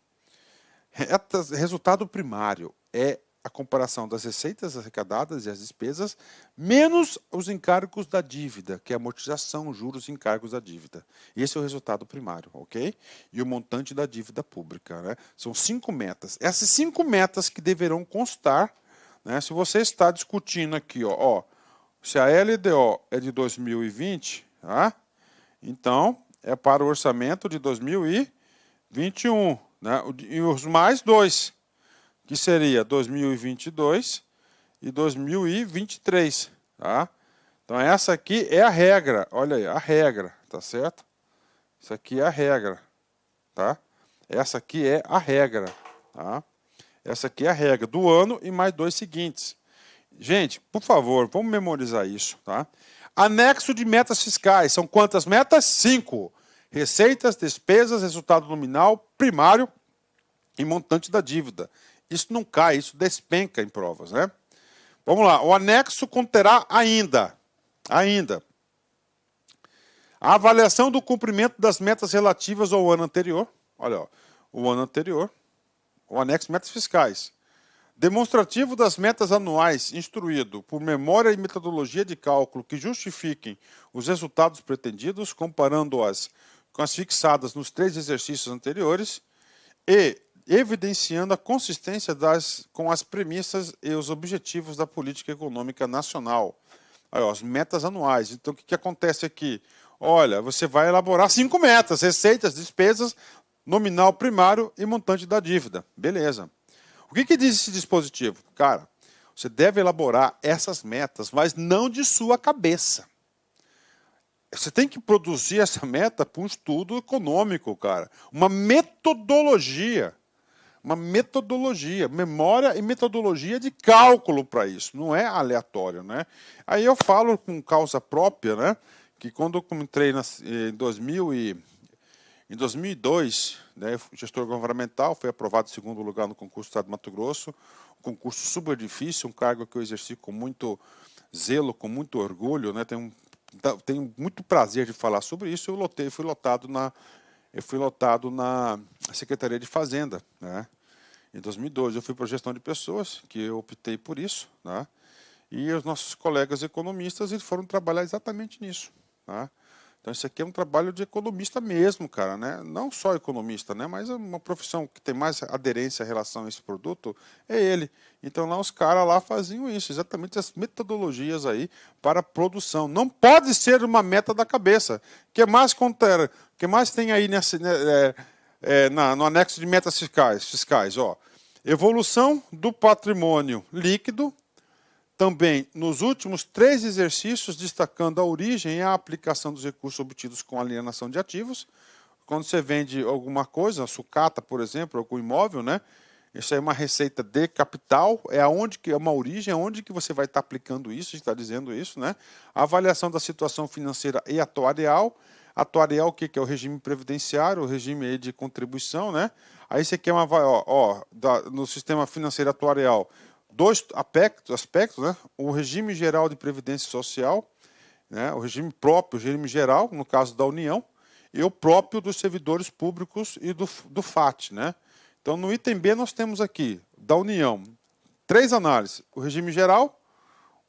Speaker 2: Resultado primário é a comparação das receitas arrecadadas e as despesas, menos os encargos da dívida, que é a amortização, juros e encargos da dívida. Esse é o resultado primário, ok? E o montante da dívida pública, né? São 5 metas. Essas 5 metas que deverão constar, né? Se você está discutindo aqui, ó, se a LDO é de 2020, tá? Então é para o orçamento de 2021. Né? E os mais 2, que seria 2022 e 2023. Tá? Então, essa aqui é a regra. Olha aí, a regra, tá certo? Isso aqui é a regra. Tá? Essa aqui é a regra. Tá? Essa aqui é a regra do ano e mais 2 seguintes. Gente, por favor, vamos memorizar isso. Tá? Anexo de metas fiscais. São quantas metas? 5. Receitas, despesas, resultado nominal, primário e montante da dívida. Isso não cai, isso despenca em provas, né? Vamos lá, o anexo conterá ainda a avaliação do cumprimento das metas relativas ao ano anterior. Olha, ó, o ano anterior, o anexo de metas fiscais. Demonstrativo das metas anuais instruído por memória e metodologia de cálculo que justifiquem os resultados pretendidos, comparando-as com as fixadas nos 3 exercícios anteriores e evidenciando a consistência com as premissas e os objetivos da política econômica nacional. Aí, ó, as metas anuais. Então, o que acontece aqui? Olha, você vai elaborar 5 metas: receitas, despesas, nominal primário e montante da dívida. Beleza. O que diz esse dispositivo? Cara, você deve elaborar essas metas, mas não de sua cabeça. Você tem que produzir essa meta para um estudo econômico, cara. Uma metodologia. Uma metodologia, memória e metodologia de cálculo para isso. Não é aleatório, né? Aí eu falo com causa própria, né? Que quando eu entrei em 2002, né, gestor governamental, foi aprovado em 2º lugar no concurso do Estado de Mato Grosso, um concurso super difícil, um cargo que eu exerci com muito zelo, com muito orgulho, né, tenho muito prazer de falar sobre isso. Eu fui lotado na Secretaria de Fazenda, né? Em 2012 eu fui para a gestão de pessoas, que eu optei por isso, né? E os nossos colegas economistas eles foram trabalhar exatamente nisso, né? Então isso aqui é um trabalho de economista mesmo, cara, né? Não só economista, né? Mas uma profissão que tem mais aderência em relação a esse produto é ele. Então lá os caras lá faziam isso, exatamente as metodologias aí para a produção. Não pode ser uma meta da cabeça. O que mais tem aí no anexo de metas fiscais, ó? Evolução do patrimônio líquido. Também, nos últimos 3 exercícios, destacando a origem e a aplicação dos recursos obtidos com alienação de ativos. Quando você vende alguma coisa, sucata, por exemplo, algum imóvel, né? Isso é uma receita de capital, é uma origem, aonde que você vai estar aplicando isso, está dizendo isso, né? A avaliação da situação financeira e atuarial. Atuarial, o que é o regime previdenciário, o regime aí de contribuição, né? Aí você quer no sistema financeiro atuarial, 2 aspectos, né? O regime geral de previdência social, né? O regime próprio, o regime geral, no caso da União, e o próprio dos servidores públicos e do FAT, né? Então, no item B, nós temos aqui, da União, 3 análises: o regime geral,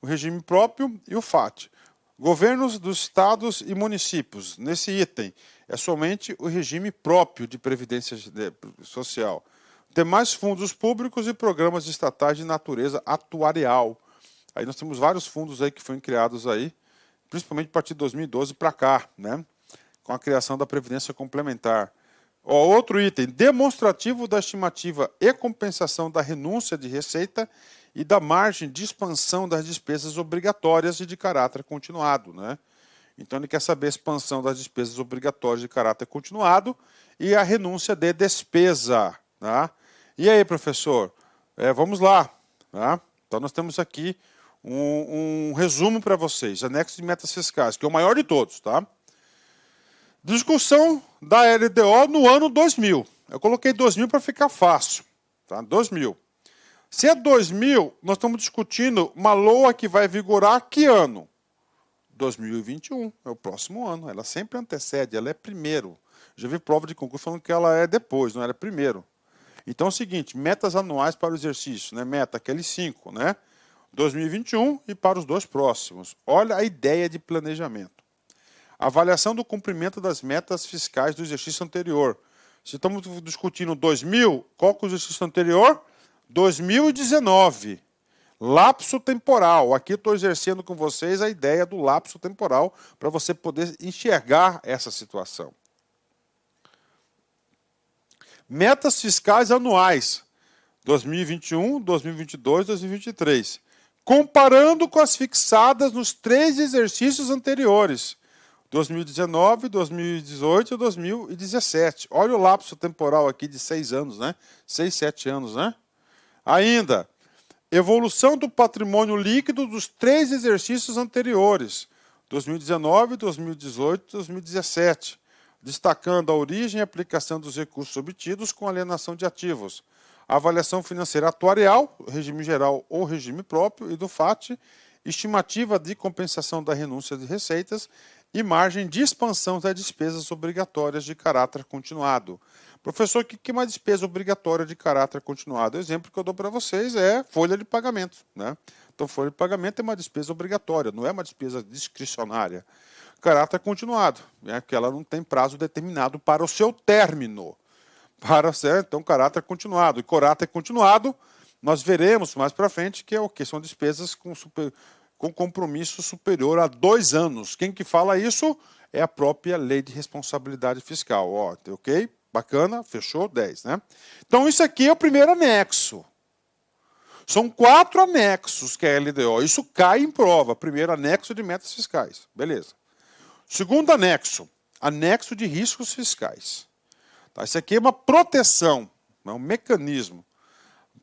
Speaker 2: o regime próprio e o FAT. Governos dos estados e municípios, nesse item, é somente o regime próprio de previdência social. Demais fundos públicos e programas estatais de natureza atuarial. Aí nós temos vários fundos aí que foram criados aí, principalmente a partir de 2012 para cá, né? Com a criação da Previdência Complementar. Ó, outro item, demonstrativo da estimativa e compensação da renúncia de receita e da margem de expansão das despesas obrigatórias e de caráter continuado, né? Então ele quer saber a expansão das despesas obrigatórias de caráter continuado e a renúncia de despesa, tá? E aí, professor? Vamos lá, tá? Então nós temos aqui um resumo para vocês, anexo de metas fiscais, que é o maior de todos, tá? Discussão da LDO no ano 2000. Eu coloquei 2000 para ficar fácil, tá? 2000. Se é 2000, nós estamos discutindo uma LOA que vai vigorar que ano? 2021, é o próximo ano. Ela sempre antecede, ela é primeiro. Já vi prova de concurso falando que ela é depois, não era primeiro. Então é o seguinte, metas anuais para o exercício, né? Meta, aquele 5, né? 2021 e para os 2 próximos. Olha a ideia de planejamento. Avaliação do cumprimento das metas fiscais do exercício anterior. Se estamos discutindo 2000, qual que é o exercício anterior? 2019. Lapso temporal. Aqui eu estou exercendo com vocês a ideia do lapso temporal para você poder enxergar essa situação. Metas fiscais anuais, 2021, 2022, 2023. Comparando com as fixadas nos 3 exercícios anteriores, 2019, 2018 e 2017. Olha o lapso temporal aqui de 6 anos, né? 6, 7 anos, né? Ainda, evolução do patrimônio líquido dos 3 exercícios anteriores, 2019, 2018 e 2017. Destacando a origem e aplicação dos recursos obtidos com alienação de ativos. Avaliação financeira atuarial, regime geral ou regime próprio, e do FAT, estimativa de compensação da renúncia de receitas e margem de expansão das despesas obrigatórias de caráter continuado. Professor, o que é uma despesa obrigatória de caráter continuado? O exemplo que eu dou para vocês é folha de pagamento, né? Então, folha de pagamento é uma despesa obrigatória, não é uma despesa discricionária. Caráter continuado, né? Porque ela não tem prazo determinado para o seu término. Então, caráter continuado. E caráter continuado, nós veremos mais para frente que é o que? São despesas com compromisso superior a 2 anos. Quem que fala isso é a própria Lei de Responsabilidade Fiscal. Ó, ok? Bacana, fechou, 10, né? Então, isso aqui é o primeiro anexo. São 4 anexos que é a LDO. Isso cai em prova. Primeiro, anexo de metas fiscais. Beleza. Segundo anexo, anexo de riscos fiscais. Tá? Isso aqui é uma proteção, é um mecanismo.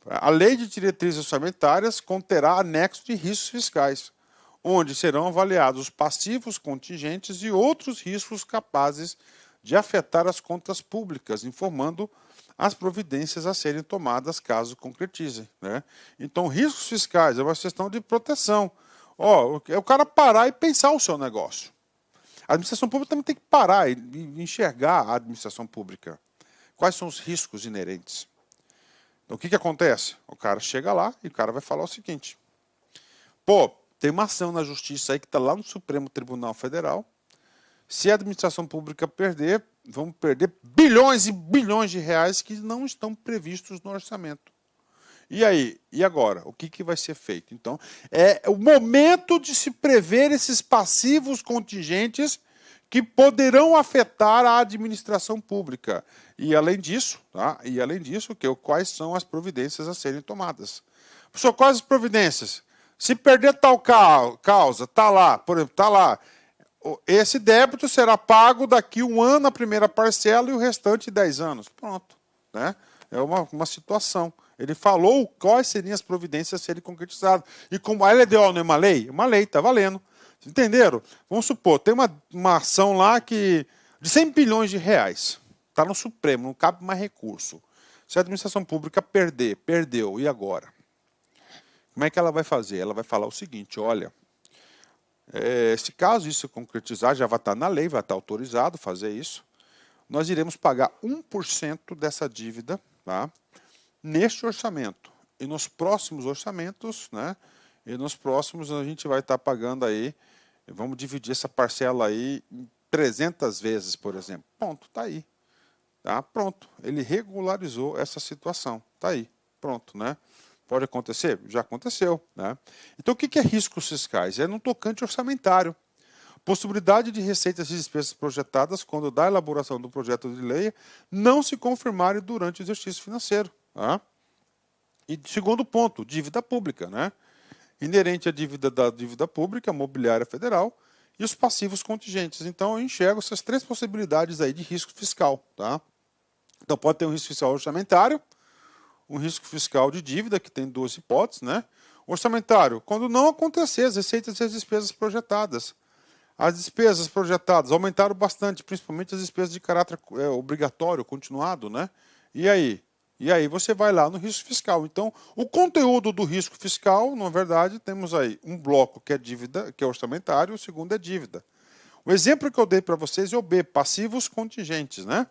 Speaker 2: A Lei de Diretrizes Orçamentárias conterá anexo de riscos fiscais, onde serão avaliados os passivos contingentes e outros riscos capazes de afetar as contas públicas, informando as providências a serem tomadas caso concretizem, né? Então, riscos fiscais é uma questão de proteção. Ó, é o cara parar e pensar o seu negócio. A administração pública também tem que parar e enxergar a administração pública. Quais são os riscos inerentes? Então, o que acontece? O cara chega lá e o cara vai falar o seguinte. Pô, tem uma ação na justiça aí que está lá no Supremo Tribunal Federal. Se a administração pública perder, vamos perder bilhões e bilhões de reais que não estão previstos no orçamento. E aí? E agora? O que vai ser feito? Então, é o momento de se prever esses passivos contingentes que poderão afetar a administração pública. E além disso, tá? Quais são as providências a serem tomadas? Professor, quais as providências? Se perder tal causa, está lá, por exemplo, está lá, esse débito será pago daqui 1 ano a primeira parcela e o restante 10 anos. Pronto, né? É uma situação. Ele falou quais seriam as providências a serem concretizadas. E como a LDO não é uma lei? É uma lei, está valendo. Entenderam? Vamos supor, tem uma ação lá de 100 bilhões de reais. Está no Supremo, não cabe mais recurso. Se a administração pública perdeu, e agora? Como é que ela vai fazer? Ela vai falar o seguinte, olha, se caso isso concretizar, já vai estar na lei, vai estar autorizado fazer isso, nós iremos pagar 1% dessa dívida, tá? Neste orçamento. E nos próximos orçamentos, né? E nos próximos a gente vai estar pagando aí, vamos dividir essa parcela aí em 300 vezes, por exemplo. Pronto, está aí. Tá? Pronto. Ele regularizou essa situação. Está aí. Pronto, né? Pode acontecer? Já aconteceu, né? Então, o que é riscos fiscais? É no tocante orçamentário. Possibilidade de receitas e despesas projetadas quando da elaboração do projeto de lei não se confirmarem durante o exercício financeiro. Tá? E segundo ponto, dívida pública, né? Inerente à dívida da dívida pública, mobiliária federal e os passivos contingentes. Então, eu enxergo essas 3 possibilidades aí de risco fiscal. Tá? Então, pode ter um risco fiscal orçamentário, um risco fiscal de dívida, que tem 2 hipóteses, né? Orçamentário, quando não acontecer as receitas e as despesas projetadas. As despesas projetadas aumentaram bastante, principalmente as despesas de caráter obrigatório, continuado, né? E aí? E aí você vai lá no risco fiscal. Então, o conteúdo do risco fiscal, na verdade, temos aí um bloco que é dívida, que é orçamentário, o segundo é dívida. O exemplo que eu dei para vocês é o B, passivos contingentes, né?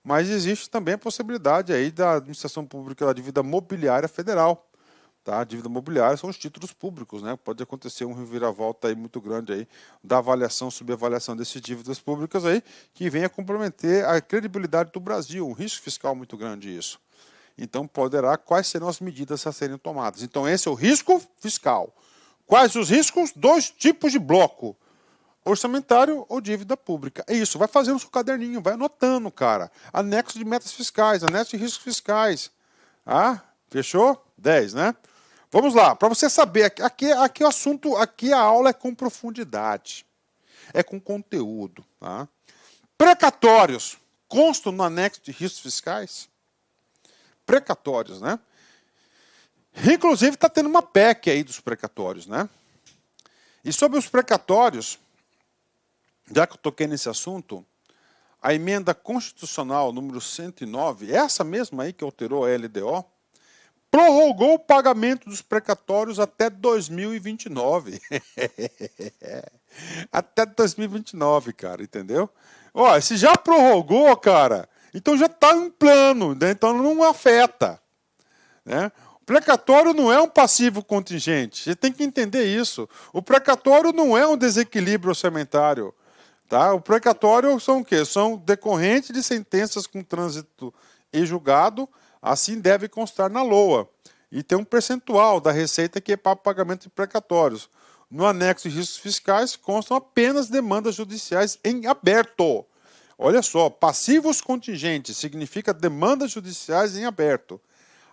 Speaker 2: Mas existe também a possibilidade aí da administração pública da dívida mobiliária federal. Tá? A dívida mobiliária são os títulos públicos, né? Pode acontecer um reviravolta aí muito grande aí da avaliação, subavaliação dessas dívidas públicas aí, que venha comprometer a credibilidade do Brasil, um risco fiscal muito grande isso. Então, quais serão as medidas a serem tomadas. Então, esse é o risco fiscal. Quais os riscos? 2 tipos de bloco. Orçamentário ou dívida pública. É isso, vai fazendo o seu caderninho, vai anotando, cara. Anexo de metas fiscais, anexo de riscos fiscais. Ah, fechou? 10, né? Vamos lá, para você saber, aqui o assunto, aqui a aula é com profundidade. É com conteúdo. Tá? Precatórios. Constam no anexo de riscos fiscais? Precatórios, né? Inclusive, está tendo uma PEC aí dos precatórios, né? E sobre os precatórios, já que eu toquei nesse assunto, a emenda constitucional número 109, essa mesma aí que alterou a LDO, prorrogou o pagamento dos precatórios até 2029. Até 2029, cara, entendeu? Ó, se já prorrogou, cara, Então já está em plano, né? Então não afeta. Né? O precatório não é um passivo contingente. Você tem que entender isso. O precatório não é um desequilíbrio orçamentário. Tá? O precatório são o quê? São decorrentes de sentenças com trânsito e julgado, assim deve constar na LOA. E tem um percentual da receita que é para pagamento de precatórios. No anexo de riscos fiscais constam apenas demandas judiciais em aberto. Olha só, passivos contingentes significa demandas judiciais em aberto.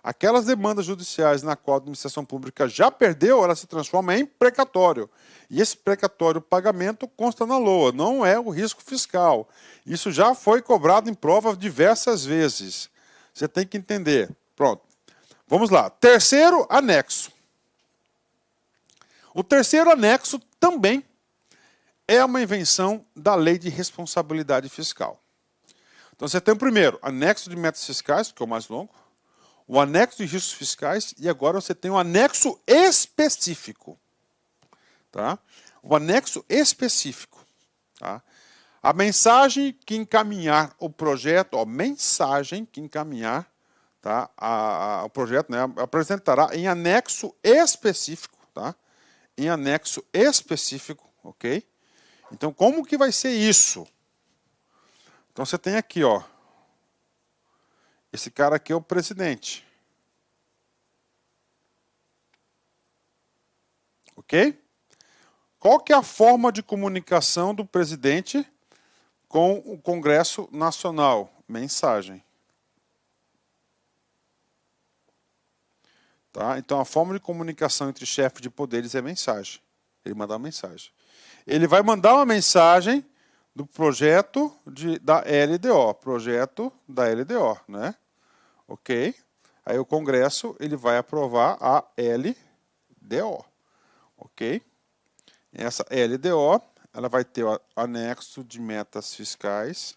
Speaker 2: Aquelas demandas judiciais na qual a administração pública já perdeu, ela se transforma em precatório. E esse precatório pagamento consta na LOA, não é o risco fiscal. Isso já foi cobrado em prova diversas vezes. Você tem que entender. Pronto. Vamos lá. Terceiro anexo. O terceiro anexo também é uma invenção da Lei de Responsabilidade Fiscal. Então você tem o primeiro, anexo de metas fiscais, que é o mais longo, o anexo de riscos fiscais e agora você tem o anexo específico. Tá? O anexo específico. Tá? A mensagem que encaminhar o projeto, mensagem que encaminhar tá, o projeto, né, apresentará em anexo específico. Tá? Em anexo específico, ok? Então, como que vai ser isso? Então, você tem aqui, ó. Esse cara aqui é o presidente. Ok? Qual que é a forma de comunicação do presidente com o Congresso Nacional? Mensagem. Tá? Então, a forma de comunicação entre chefes de poderes é mensagem. Ele manda uma mensagem. Ele vai mandar uma mensagem do projeto da LDO. Projeto da LDO, né? Ok? Aí o Congresso ele vai aprovar a LDO. Ok? Essa LDO ela vai ter o anexo de metas fiscais,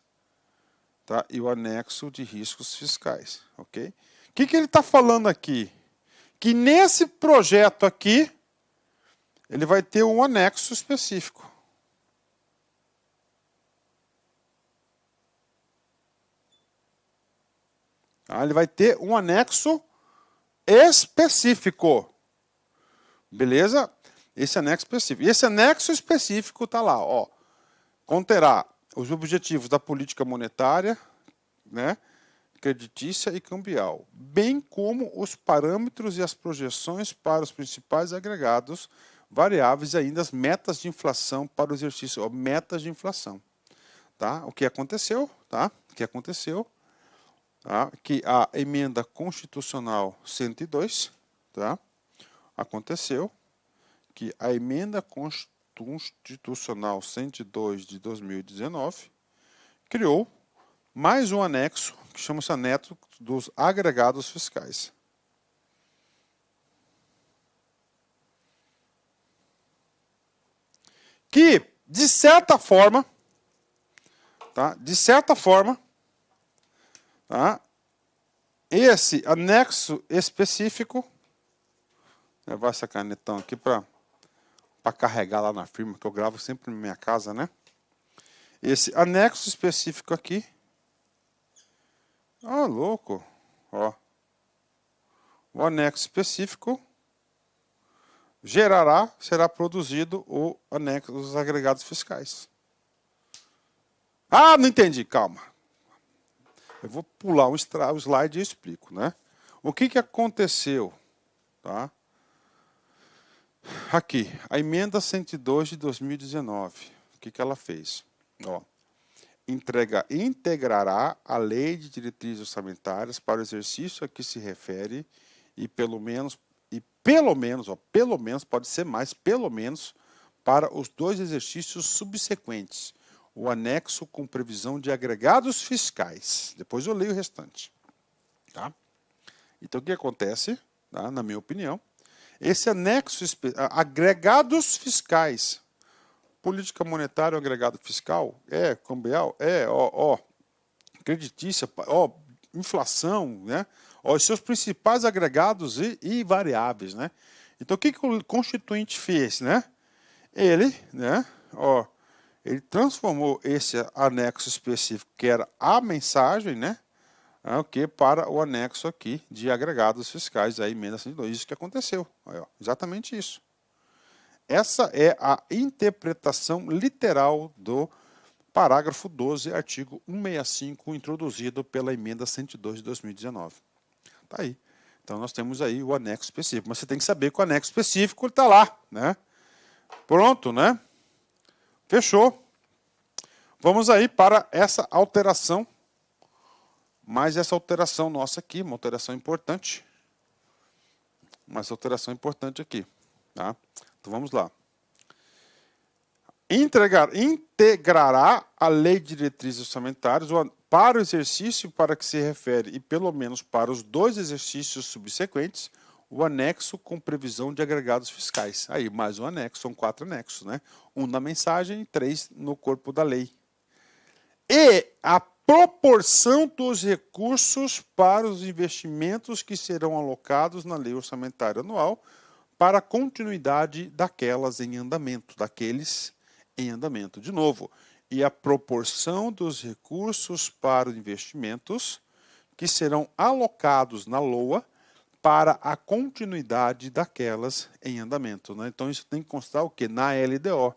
Speaker 2: tá? E o anexo de riscos fiscais. Ok? O que ele está falando aqui? Que nesse projeto aqui, ele vai ter um anexo específico. Ele vai ter um anexo específico. Beleza? Esse anexo específico. E esse anexo específico está lá. Ó, conterá os objetivos da política monetária, né, creditícia e cambial, bem como os parâmetros e as projeções para os principais agregados, variáveis e ainda as metas de inflação para o exercício. Ó, metas de inflação. Tá? O que aconteceu? Tá? O que aconteceu? Tá? Que a emenda constitucional 102, tá? Aconteceu que a emenda constitucional 102 de 2019 criou mais um anexo que chama-se anexo dos agregados fiscais. Que, de certa forma, tá? Tá? Esse anexo específico, levar essa canetão aqui para carregar lá na firma, que eu gravo sempre na minha casa, né? Esse anexo específico aqui, louco, ó. O anexo específico será produzido o anexo dos agregados fiscais. Não entendi, calma. Eu vou pular o slide e explico, né? O que aconteceu, tá? Aqui, a emenda 102 de 2019. O que ela fez? Ó, integrará a lei de diretrizes orçamentárias para o exercício a que se refere e pelo menos, pode ser mais, pelo menos, para os 2 exercícios subsequentes. O anexo com previsão de agregados fiscais. Depois eu leio o restante. Tá? Então, o que acontece, tá, na minha opinião, esse anexo, agregados fiscais, política monetária, agregado fiscal, cambial, creditícia, inflação, né? Os seus principais agregados e variáveis, né? Então, o que o constituinte fez, né? Ele, né? ele transformou esse anexo específico, que era a mensagem, né? Para o anexo aqui de agregados fiscais, a emenda 102. Isso que aconteceu. Aí, ó, exatamente isso. Essa é a interpretação literal do parágrafo 12, artigo 165, introduzido pela emenda 102 de 2019. Tá aí. Então nós temos aí o anexo específico, mas você tem que saber que o anexo específico está lá, né? Pronto, né? Fechou. Vamos aí para essa alteração, mas essa alteração nossa aqui, uma alteração importante. Uma alteração importante aqui, tá? Então vamos lá. Integrará a Lei de Diretrizes Orçamentárias para o exercício para que se refere, e pelo menos para os 2 exercícios subsequentes, o anexo com previsão de agregados fiscais. Aí, mais um anexo, são 4 anexos, né? 1 na mensagem e 3 no corpo da lei. E a proporção dos recursos para os investimentos que serão alocados na lei orçamentária anual para a continuidade daqueles em andamento. De novo, e a proporção dos recursos para os investimentos que serão alocados na LOA para a continuidade daquelas em andamento, né? Então isso tem que constar o quê? Na LDO.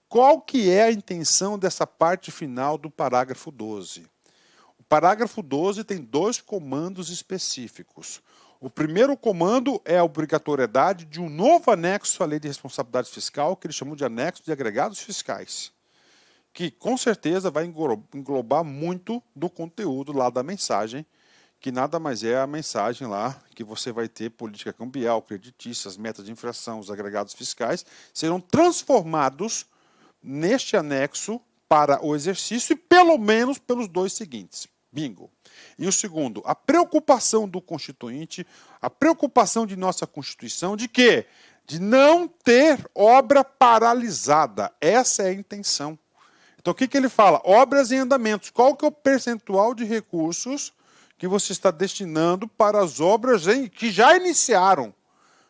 Speaker 2: Qual que é a intenção dessa parte final do parágrafo 12? O parágrafo 12 tem 2 comandos específicos. O primeiro comando é a obrigatoriedade de um novo anexo à Lei de Responsabilidade Fiscal, que eles chamam de anexo de agregados fiscais, que com certeza vai englobar muito do conteúdo lá da mensagem, que nada mais é a mensagem lá que você vai ter política cambial, creditícias, metas de infração, os agregados fiscais, serão transformados neste anexo para o exercício e pelo menos pelos 2 seguintes. Bingo. E o segundo, a preocupação do constituinte, a preocupação de nossa Constituição, de quê? De não ter obra paralisada. Essa é a intenção. Então o que ele fala? Obras em andamentos. Qual que é o percentual de recursos que você está destinando para as obras que já iniciaram?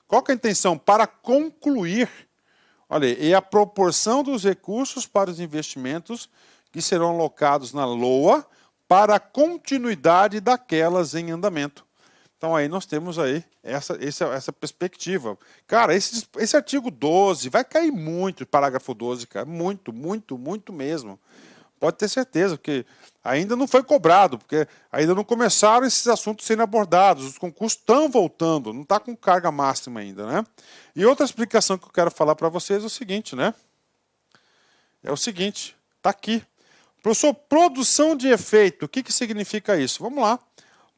Speaker 2: Qual que é a intenção? Para concluir. Olha, e a proporção dos recursos para os investimentos que serão alocados na LOA para a continuidade daquelas em andamento. Então aí nós temos aí essa perspectiva. Cara, esse artigo 12 vai cair muito, parágrafo 12, cara, muito, muito, muito mesmo. Pode ter certeza, porque ainda não foi cobrado, porque ainda não começaram esses assuntos sendo abordados, os concursos estão voltando, não está com carga máxima ainda, né? E outra explicação que eu quero falar para vocês é o seguinte, né? É o seguinte, está aqui. Professor, produção de efeito, o que significa isso? Vamos lá.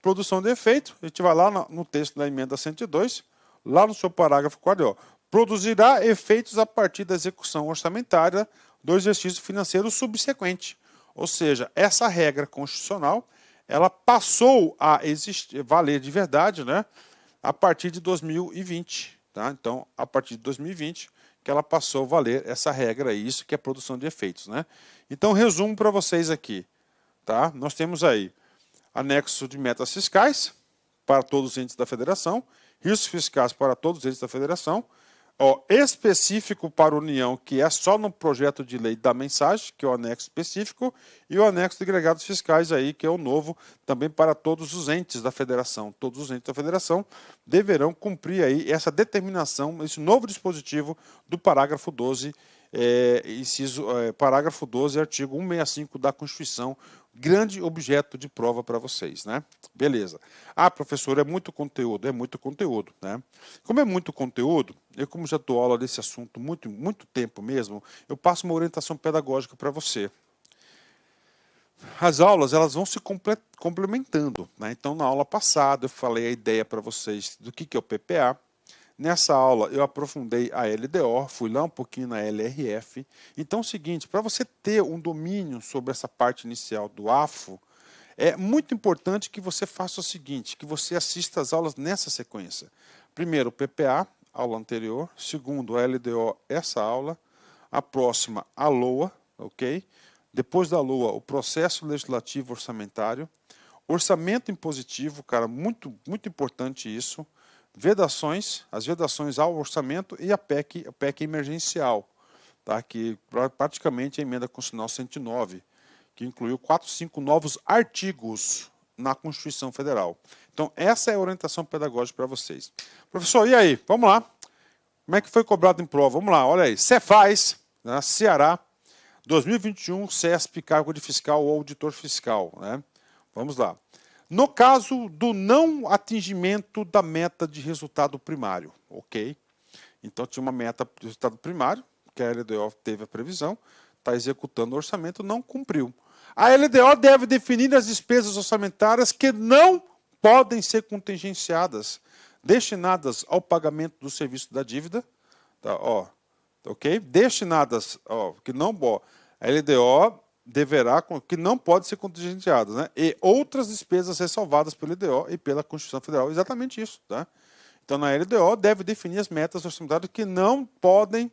Speaker 2: Produção de efeito, a gente vai lá no texto da emenda 102, lá no seu parágrafo 4, ó, produzirá efeitos a partir da execução orçamentária do exercício financeiro subsequente. Ou seja, essa regra constitucional, ela passou a valer de verdade, né, a partir de 2020. Tá? Então, a partir de 2020, que ela passou a valer essa regra, isso que é produção de efeitos. Né? Então, resumo para vocês aqui. Tá? Nós temos aí anexo de metas fiscais para todos os entes da federação, riscos fiscais para todos os entes da federação, específico para a União, que é só no projeto de lei da mensagem, que é o anexo específico, e o anexo de agregados fiscais, aí, que é o novo, também para todos os entes da federação. Todos os entes da federação deverão cumprir aí essa determinação, esse novo dispositivo do parágrafo 12, parágrafo 12, artigo 165 da Constituição, grande objeto de prova para vocês, né? Beleza. Ah, professor, é muito conteúdo, né? Como é muito conteúdo, eu como já dou aula desse assunto muito tempo mesmo, eu passo uma orientação pedagógica para você. As aulas, elas vão se complementando, né? Então, na aula passada, eu falei a ideia para vocês do que é o PPA. Nessa aula eu aprofundei a LDO, fui lá um pouquinho na LRF. Então é o seguinte, para você ter um domínio sobre essa parte inicial do AFO, é muito importante que você faça o seguinte, que você assista às aulas nessa sequência. Primeiro o PPA, aula anterior. Segundo a LDO, essa aula. A próxima, a LOA, ok? Depois da LOA, o processo legislativo orçamentário. Orçamento impositivo, cara, muito importante isso. Vedações, as vedações ao orçamento e a PEC emergencial. tá? Que praticamente é a emenda constitucional 109, que incluiu 4, 5 novos artigos na Constituição Federal. Então, essa é a orientação pedagógica para vocês. Professor, e aí? Vamos lá. Como é que foi cobrado em prova? Vamos lá, olha aí. Cefaz, né, Ceará, 2021, CESP, cargo de fiscal ou auditor fiscal. Né? Vamos lá. No caso do não atingimento da meta de resultado primário, ok? Então, tinha uma meta de resultado primário, que a LDO teve a previsão, está executando o orçamento, não cumpriu. A LDO deve definir as despesas orçamentárias que não podem ser contingenciadas, destinadas ao pagamento do serviço da dívida, tá, ó, ok? Destinadas, ó, que não, ó, a LDO deverá, que não pode ser contingenciadas, né? E outras despesas ressalvadas pelo LDO e pela Constituição Federal, exatamente isso, tá? Então, na LDO deve definir as metas orçamentárias que não podem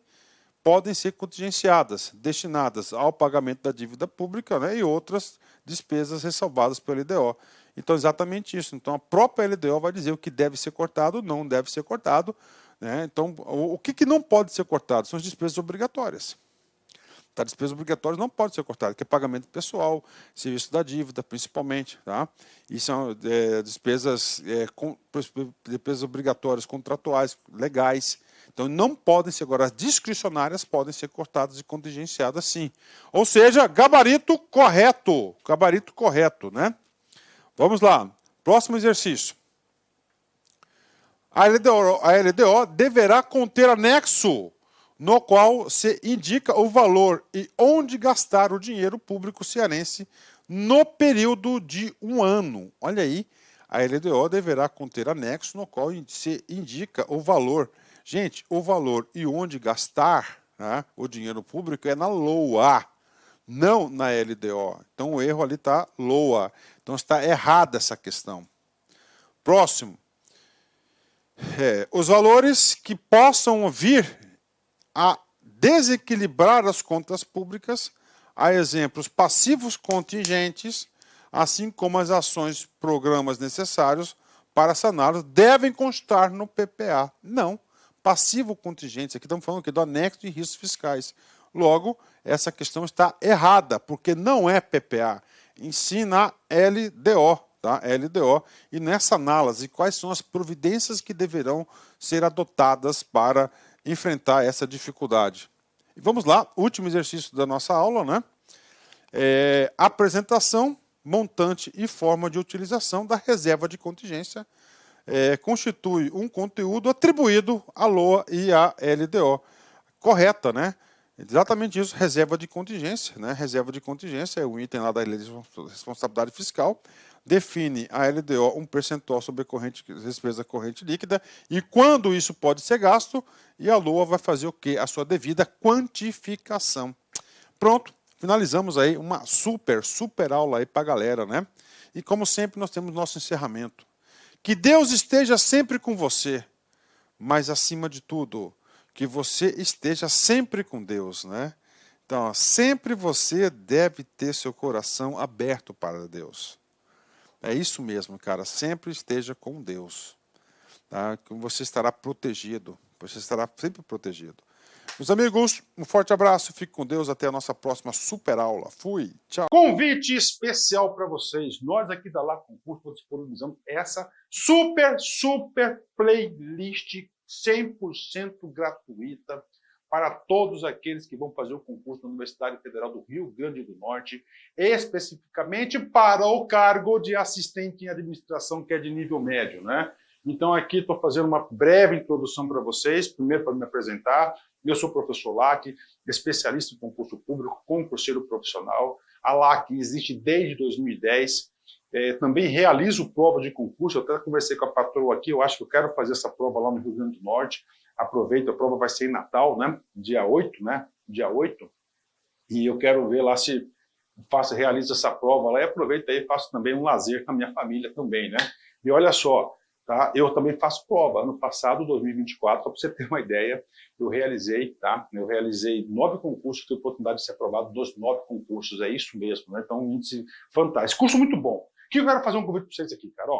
Speaker 2: ser contingenciadas, destinadas ao pagamento da dívida pública, né, e outras despesas ressalvadas pelo LDO. Então, exatamente isso. Então, a própria LDO vai dizer o que deve ser cortado, não deve ser cortado. Né? Então, o que não pode ser cortado são as despesas obrigatórias. Tá? Despesas obrigatórias não podem ser cortadas, que é pagamento pessoal, serviço da dívida, principalmente. Tá? E são despesas obrigatórias, contratuais, legais. Então, não podem ser agora, as discricionárias podem ser cortadas e contingenciadas sim. Ou seja, gabarito correto, né? Vamos lá, próximo exercício. A LDO deverá conter anexo no qual se indica o valor e onde gastar o dinheiro público cearense no período de 1 ano. Olha aí, a LDO deverá conter anexo no qual se indica o valor. Gente, o valor e onde gastar, né, o dinheiro público é na LOA, não na LDO. Então o erro ali está LOA. Então está errada essa questão. Próximo. Os valores que possam vir a desequilibrar as contas públicas, a exemplos passivos contingentes, assim como as ações, programas necessários para saná-los, devem constar no PPA. Não. Passivo contingente, aqui estamos falando aqui do anexo de riscos fiscais. Logo, essa questão está errada, porque não é PPA, ensina LDO, tá? LDO. E nessa análise, quais são as providências que deverão ser adotadas para enfrentar essa dificuldade? E vamos lá, último exercício da nossa aula, né? Apresentação, montante e forma de utilização da reserva de contingência. Constitui um conteúdo atribuído à LOA e à LDO. Correta, né? Exatamente isso, reserva de contingência. Né? Reserva de contingência é o item lá da lei de responsabilidade fiscal. Define a LDO um percentual sobre a despesa corrente líquida e quando isso pode ser gasto, e a LOA vai fazer o quê? A sua devida quantificação. Pronto, finalizamos aí uma super aula aí para a galera, né? E como sempre nós temos nosso encerramento. Que Deus esteja sempre com você, mas acima de tudo, que você esteja sempre com Deus, né? Então, sempre você deve ter seu coração aberto para Deus. É isso mesmo, cara, sempre esteja com Deus. Tá? Que você estará protegido, você estará sempre protegido. Meus amigos, um forte abraço, fique com Deus, até a nossa próxima super aula. Fui, tchau.
Speaker 1: Convite especial para vocês. Nós aqui da Lá Concurso disponibilizamos essa super playlist 100% gratuita para todos aqueles que vão fazer o concurso da Universidade Federal do Rio Grande do Norte, especificamente para o cargo de assistente em administração, que é de nível médio, né? Então aqui estou fazendo uma breve introdução para vocês, primeiro para me apresentar. Eu sou o professor LAC, especialista em concurso público, concurseiro profissional. A LAC existe desde 2010. Também realizo prova de concurso. Eu até conversei com a patroa aqui, eu acho que eu quero fazer essa prova lá no Rio Grande do Norte. Aproveito, a prova vai ser em Natal, né? Dia 8, né? Dia 8. E eu quero ver lá se realizo essa prova lá e aproveito aí e faço também um lazer com a minha família também, né? E olha só, tá? Eu também faço prova. Ano passado, 2024, só para você ter uma ideia, eu realizei 9 concursos, tive a oportunidade de ser aprovado dos 9 concursos, é isso mesmo, né? Então, um índice fantástico. Curso muito bom. O que eu quero fazer um convite para vocês aqui, cara?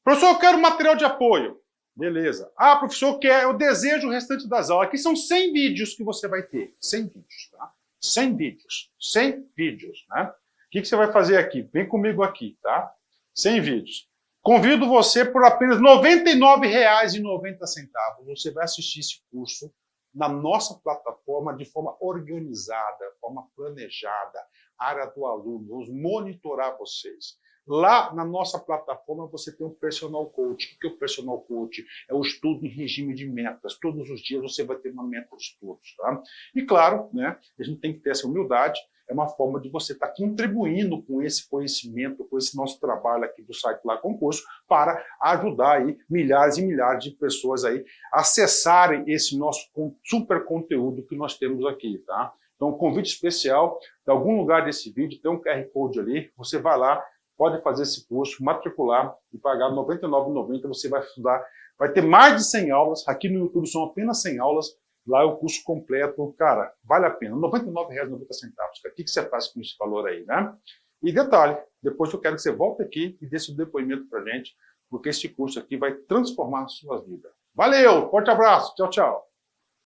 Speaker 1: Professor, eu quero material de apoio. Beleza. Ah, professor, eu desejo o restante das aulas. Aqui são 100 vídeos que você vai ter. 100 vídeos, tá? 100 vídeos. 100 vídeos, né? O que você vai fazer aqui? Vem comigo aqui, tá? 100 vídeos. Convido você por apenas R$ 99,90. Você vai assistir esse curso na nossa plataforma de forma organizada, forma planejada, área do aluno, vamos monitorar vocês. Lá na nossa plataforma você tem um personal coach. O que é o personal coach? É o estudo em regime de metas. Todos os dias você vai ter uma meta de estudos. Tá? E claro, né, a gente tem que ter essa humildade. É uma forma de você estar contribuindo com esse conhecimento, com esse nosso trabalho aqui do site Lá Concurso, para ajudar aí milhares e milhares de pessoas aí a acessarem esse nosso super conteúdo que nós temos aqui, tá? Então, um convite especial, em algum lugar desse vídeo, tem um QR Code ali, você vai lá, pode fazer esse curso, matricular e pagar R$ 99,90, você vai estudar, vai ter mais de 100 aulas, aqui no YouTube são apenas 100 aulas, lá é o curso completo, cara, vale a pena, R$ 99,90. O que você faz com esse valor aí, né? E detalhe, depois eu quero que você volte aqui e dê seu depoimento pra gente, porque esse curso aqui vai transformar a sua vida. Valeu, forte abraço, tchau, tchau.